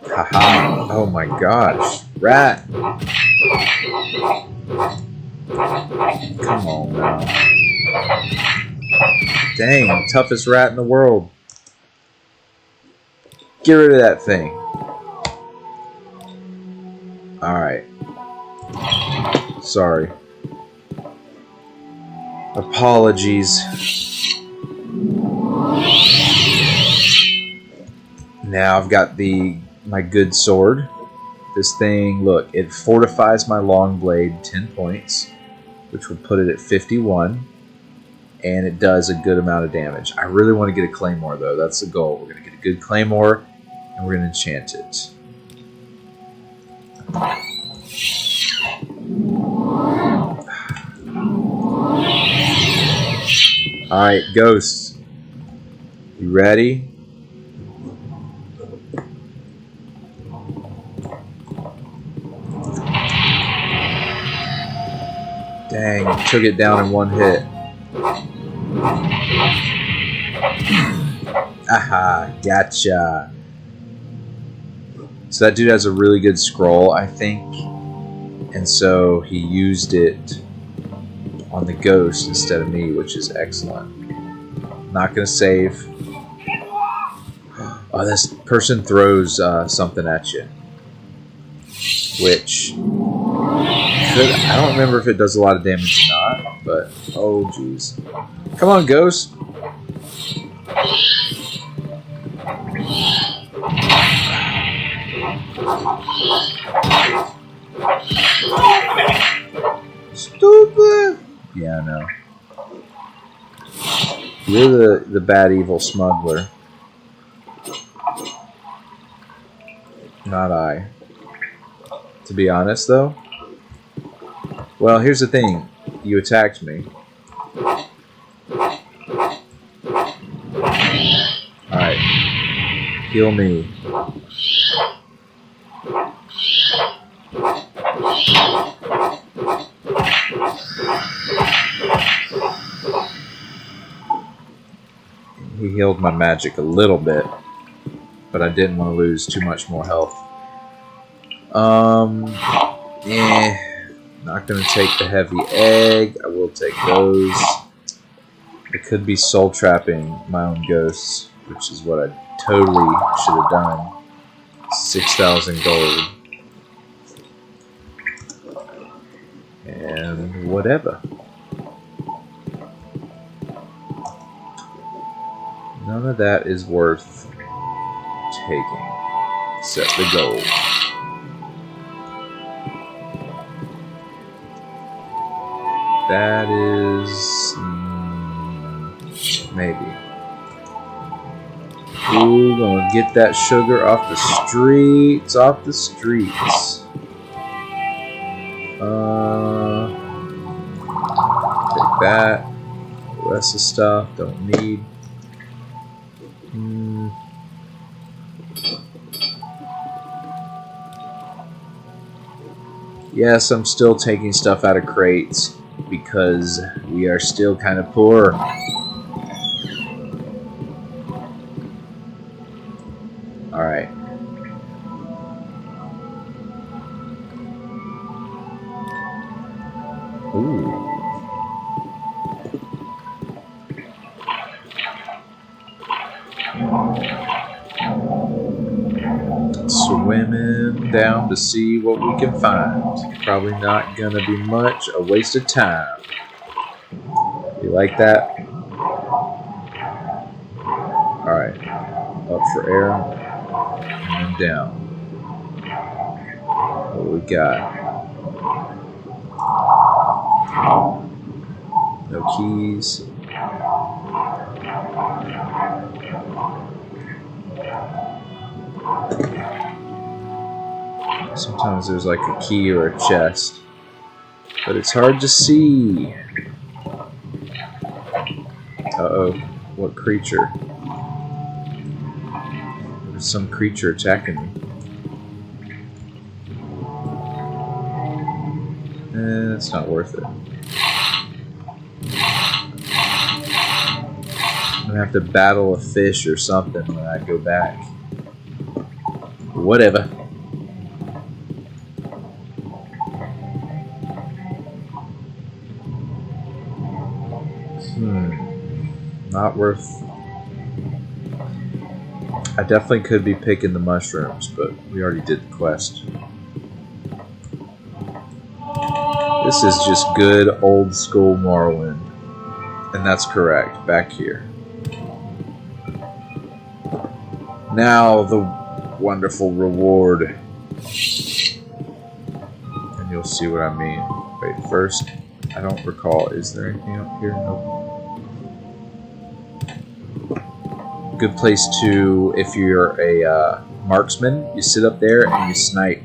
Haha. Oh my gosh. Rat. Come on now. Dang, toughest rat in the world. Get rid of that thing. Alright. Sorry. Apologies. Now I've got my good sword. This thing, look, it fortifies my long blade 10 points, which will put it at 51. And it does a good amount of damage. I really want to get a claymore, though. That's the goal. We're going to get a good claymore, and we're going to enchant it. Alright, Ghost. You ready? Dang, took it down in one hit. Aha, gotcha. So that dude has a really good scroll, I think. And so he used it on the ghost instead of me, which is excellent. Not going to save. Oh, this person throws something at you. Which... I don't remember if it does a lot of damage or not, but... Oh, jeez. Come on, ghost! Stupid! Yeah, I know. You're the bad evil smuggler. Not I. To be honest, though. Well, here's the thing. You attacked me. Alright. Heal me. He healed my magic a little bit, but I didn't want to lose too much more health. Not gonna take the heavy egg. I will take those. I could be soul trapping my own ghosts, which is what I totally should have done. 6,000 gold. And whatever. None of that is worth taking, except the gold. That is... maybe. Ooh, gonna get that sugar off the streets, off the streets. Take that. The rest of the stuff, don't need. Yes, I'm still taking stuff out of crates because we are still kind of poor. Alright. Ooh. Swimming down to see what we can find. Probably not gonna be much, a waste of time. You like that? Alright. Up for air. And down. What we got? No keys. Sometimes there's like a key or a chest, but it's hard to see. Uh-oh, what creature? There's some creature attacking me. It's not worth it. I'm gonna have to battle a fish or something when I go back. Whatever. Not worth... I definitely could be picking the mushrooms, but we already did the quest. This is just good old school Morrowind. And that's correct, back here. Now the wonderful reward. And you'll see what I mean. Wait, first, I don't recall, is there anything up here? Nope. Good place to, if you're a marksman, you sit up there and you snipe.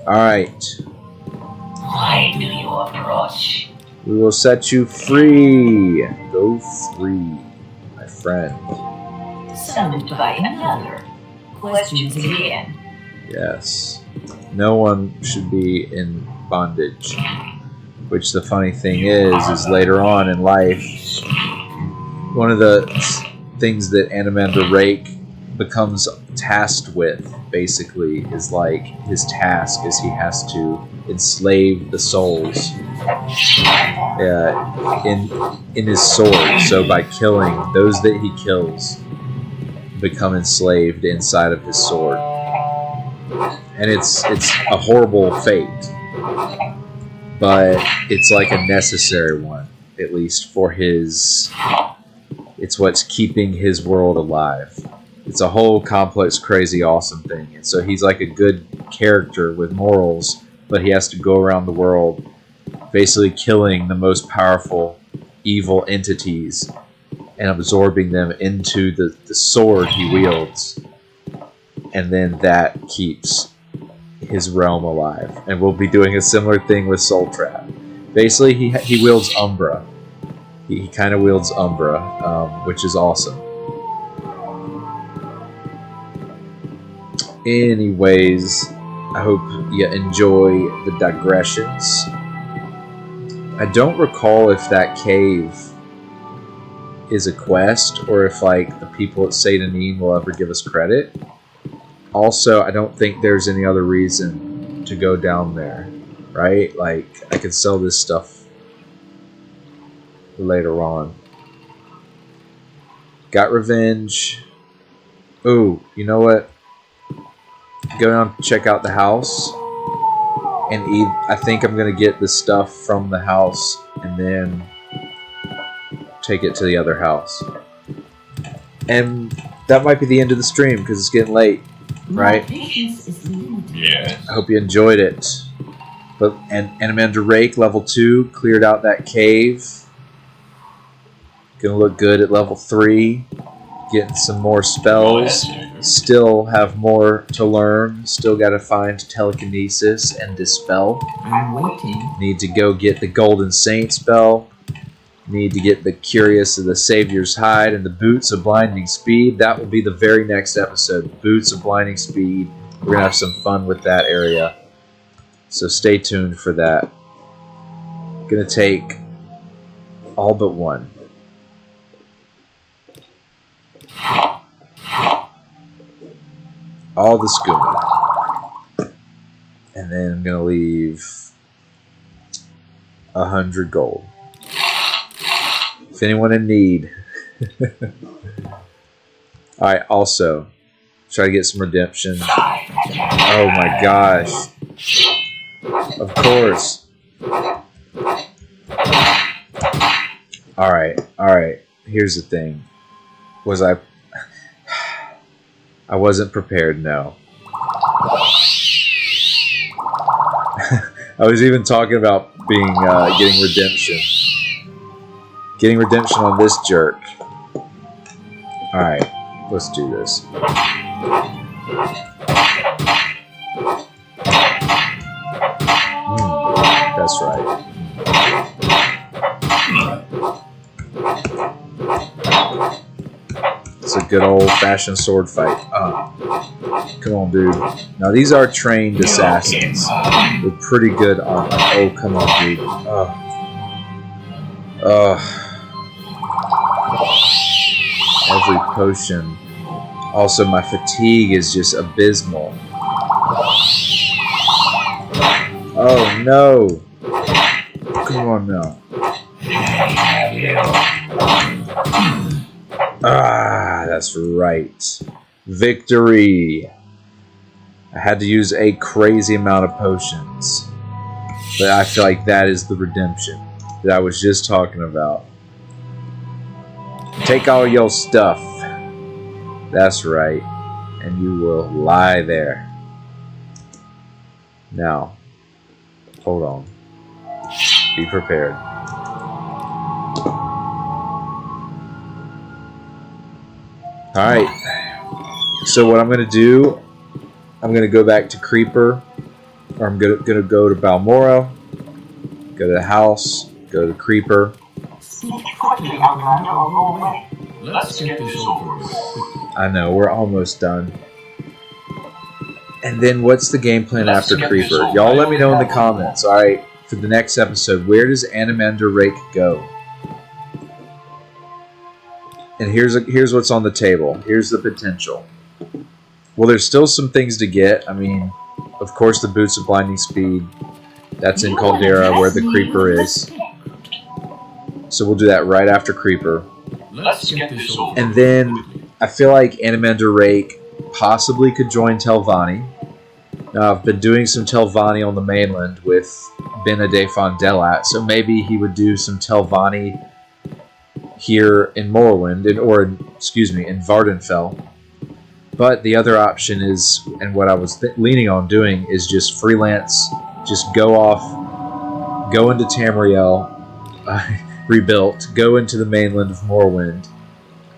Alright. Why do you approach? We will set you free. Go free, my friend. Summoned by another. Questions again. Yes. No one should be in bondage. Which the funny thing is later on in life, one of the things that Anomander Rake becomes tasked with, basically, is like his task is he has to enslave the souls in his sword. So by killing those that he kills, become enslaved inside of his sword, and it's a horrible fate, but it's like a necessary one, at least for his. It's what's keeping his world alive. It's a whole complex, crazy, awesome thing. And so he's like a good character with morals, but he has to go around the world basically killing the most powerful evil entities and absorbing them into the sword he wields. And then that keeps his realm alive. And we'll be doing a similar thing with Soul Trap. Basically, he wields Umbra. He kind of wields Umbra, which is awesome. Anyways, I hope you enjoy the digressions. I don't recall if that cave is a quest or if like the people at Satanin will ever give us credit. Also, I don't think there's any other reason to go down there, right? Like, I could sell this stuff later on. Got revenge. Ooh, you know what? Go down, check out the house, and I think I'm gonna get the stuff from the house and then take it to the other house. And that might be the end of the stream because it's getting late, right? Yes. I hope you enjoyed it. But Anomander Rake level 2 cleared out that cave. Gonna look good at level 3. Getting some more spells. Still have more to learn. Still gotta find telekinesis and dispel. I'm waiting. Need to go get the Golden Saint spell. Need to get the Curious of the Savior's Hide and the Boots of Blinding Speed. That will be the very next episode. Boots of Blinding Speed. We're gonna have some fun with that area. So stay tuned for that. Gonna take all but one. All the schooner. And then I'm gonna leave 100 gold. If anyone in need. Alright, also, try to get some redemption. Oh my gosh. Of course. Alright. Here's the thing. I wasn't prepared, no. I was even talking about getting redemption. Getting redemption on this jerk. Alright, let's do this. That's right. It's a good old-fashioned sword fight. Come on, dude. Now, these are trained assassins. They're pretty good on... Oh, come on, dude. Every potion. Also, my fatigue is just abysmal. Oh, no. Come on, now. That's right. Victory. I had to use a crazy amount of potions. But I feel like that is the redemption that I was just talking about. Take all your stuff. That's right. And you will lie there. Now, hold on. Be prepared. Alright. So what I'm going to do, I'm going to go back to Creeper. Or I'm going to go to Balmora. Go to the house. Go to Creeper. Speak quickly, Outlander, or go away. Let's get this over with quickly. I know, we're almost done. And then what's the game plan after Creeper? Y'all let me know in the comments, alright? For the next episode, where does Anomander Rake go? And here's what's on the table. Here's the potential. Well, there's still some things to get. I mean, of course, the Boots of Blinding Speed. That's in Caldera, where the Creeper is. So we'll do that right after Creeper. Let's get this over And then, I feel like Anomander Rake possibly could join Telvanni. Now, I've been doing some Telvanni on the mainland with Bena de Fondelat, so maybe he would do some Telvanni here in Morrowind, in Vardenfell. But the other option is, and what I was leaning on doing, is just freelance, just go into Tamriel Rebuilt, go into the mainland of Morrowind,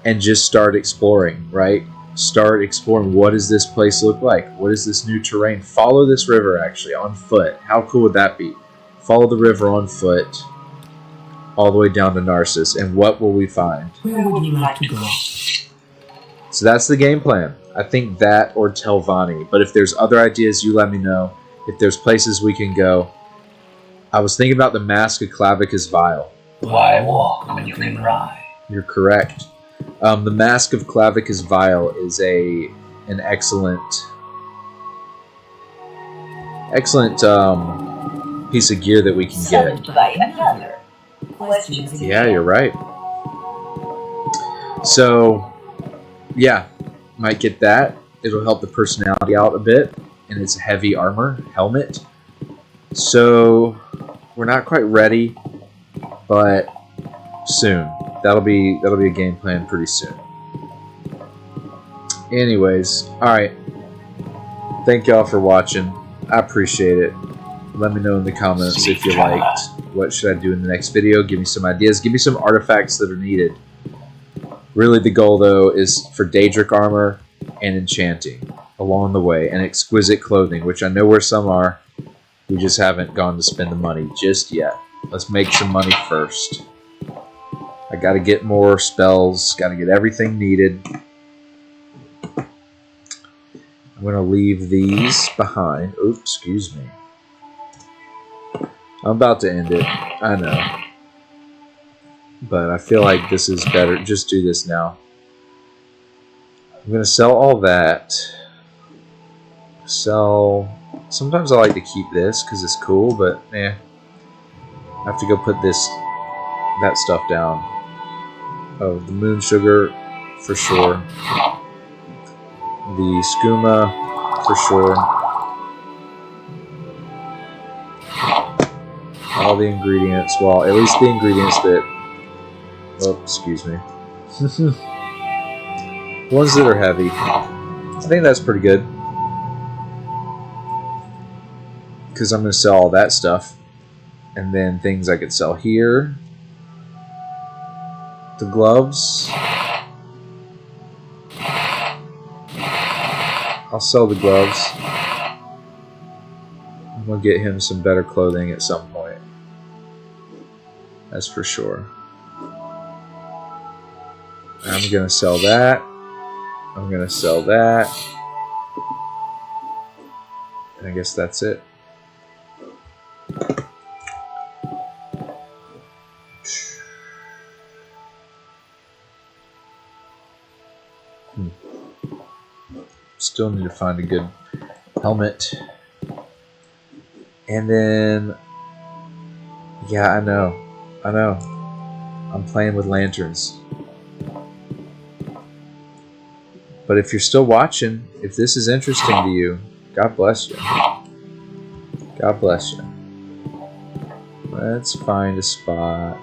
and just start exploring, right? Start exploring, what does this place look like? What is this new terrain? Follow this river, actually, on foot. How cool would that be? Follow the river on foot, all the way down to Narcissus, and what will we find? Where would you like to go? So that's the game plan. I think that or Telvanni. But if there's other ideas, you let me know. If there's places we can go. I was thinking about the Mask of Clavicus Vile. Why walk when you can ride? You're correct. The Mask of Clavicus Vile is an excellent piece of gear that we can get. By another. Questions Yeah, you're right. So, yeah, might get that. It'll help the personality out a bit, and it's a heavy armor helmet. So, we're not quite ready, but soon. That'll be a game plan pretty soon. Anyways, all right. Thank y'all for watching. I appreciate it. Let me know in the comments if you liked. What should I do in the next video? Give me some ideas. Give me some artifacts that are needed. Really, the goal, though, is for Daedric armor and enchanting along the way, and exquisite clothing, which I know where some are. We just haven't gone to spend the money just yet. Let's make some money first. I got to get more spells. Got to get everything needed. I'm going to leave these behind. Oops, excuse me. I'm about to end it. I know. But I feel like this is better. Just do this now. I'm going to sell all that. Sell. Sometimes I like to keep this because it's cool, but I have to go put that stuff down. Oh, the moon sugar for sure. The skooma for sure. All the ingredients. Well, at least the ingredients that. Oh, excuse me. Ones that are heavy. I think that's pretty good. Because I'm going to sell all that stuff. And then things I could sell here. The gloves. I'll sell the gloves. I'm going to get him some better clothing at some point. That's for sure. I'm going to sell that. I'm going to sell that. And I guess that's it. Still need to find a good helmet. And then, yeah, I know. I'm playing with lanterns. But if you're still watching, if this is interesting to you, God bless you. God bless you. Let's find a spot.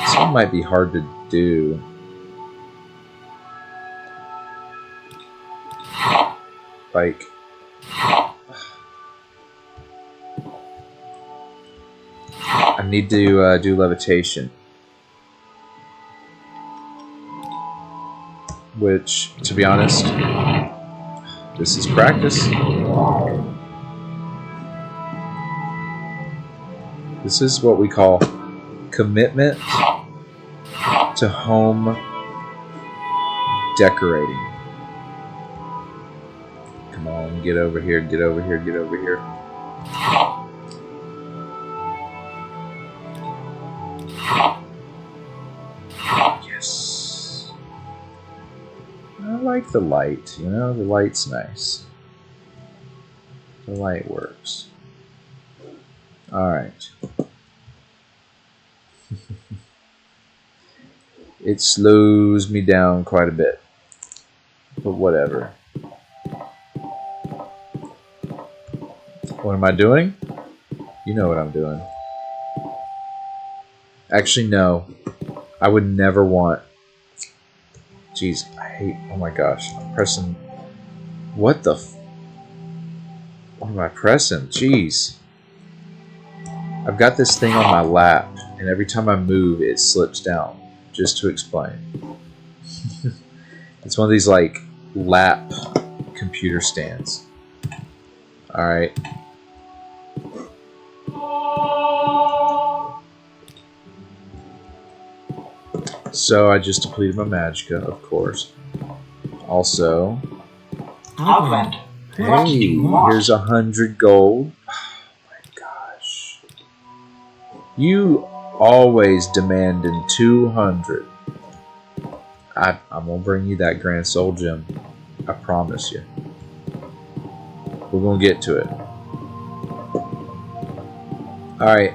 This one might be hard to do. Like, I need to do levitation. Which, to be honest, this is practice. This is what we call commitment to home decorating. Come on, get over here, get over here, get over here. Yes. I like the light, you know, the light's nice. The light works. Alright. It slows me down quite a bit. But whatever. What am I doing? You know what I'm doing. Actually, no. I would never want... Jeez, I hate... Oh my gosh. I'm pressing... What the... What am I pressing? Jeez. I've got this thing on my lap, and every time I move, it slips down. Just to explain. It's one of these, like, lap computer stands. Alright. So I just depleted my magicka, of course. Also, Outland. hey, here's 100 gold. Oh my gosh. You always demanding 200. I'm gonna bring you that Grand Soul Gem. I promise you. We're gonna get to it. Alright.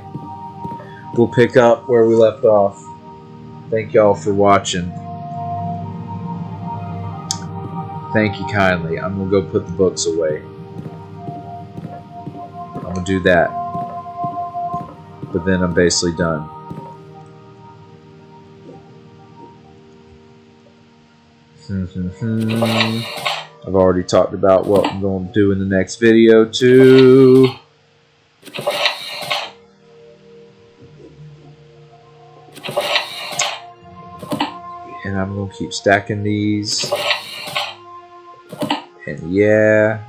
We'll pick up where we left off. Thank y'all for watching. Thank you kindly. I'm gonna go put the books away. I'm gonna do that. But then I'm basically done. I've already talked about what I'm going to do in the next video too. And I'm going to keep stacking these. And yeah,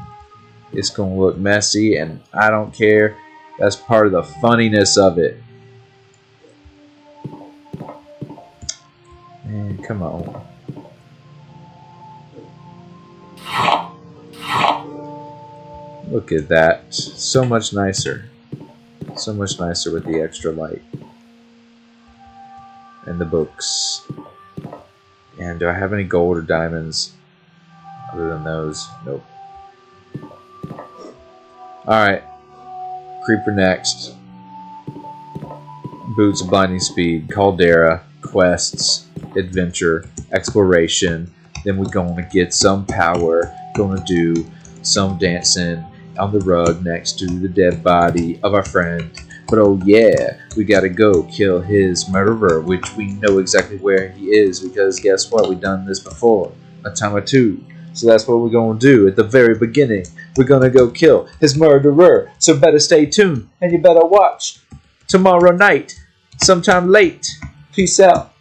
it's going to look messy and I don't care. That's part of the funniness of it. Man, come on. Look at that. So much nicer. So much nicer with the extra light. And the books. And do I have any gold or diamonds other than those? Nope. Alright. Creeper next. Boots of Blinding Speed. Caldera. Quests. Adventure. Exploration. Then we're going to get some power. Going to do some dancing on the rug next to the dead body of our friend. But oh yeah, we gotta go kill his murderer, which we know exactly where he is because guess what? We've done this before a time or two. So that's what we're gonna do at the very beginning. We're gonna go kill his murderer. So better stay tuned and you better watch tomorrow night, sometime late. Peace out.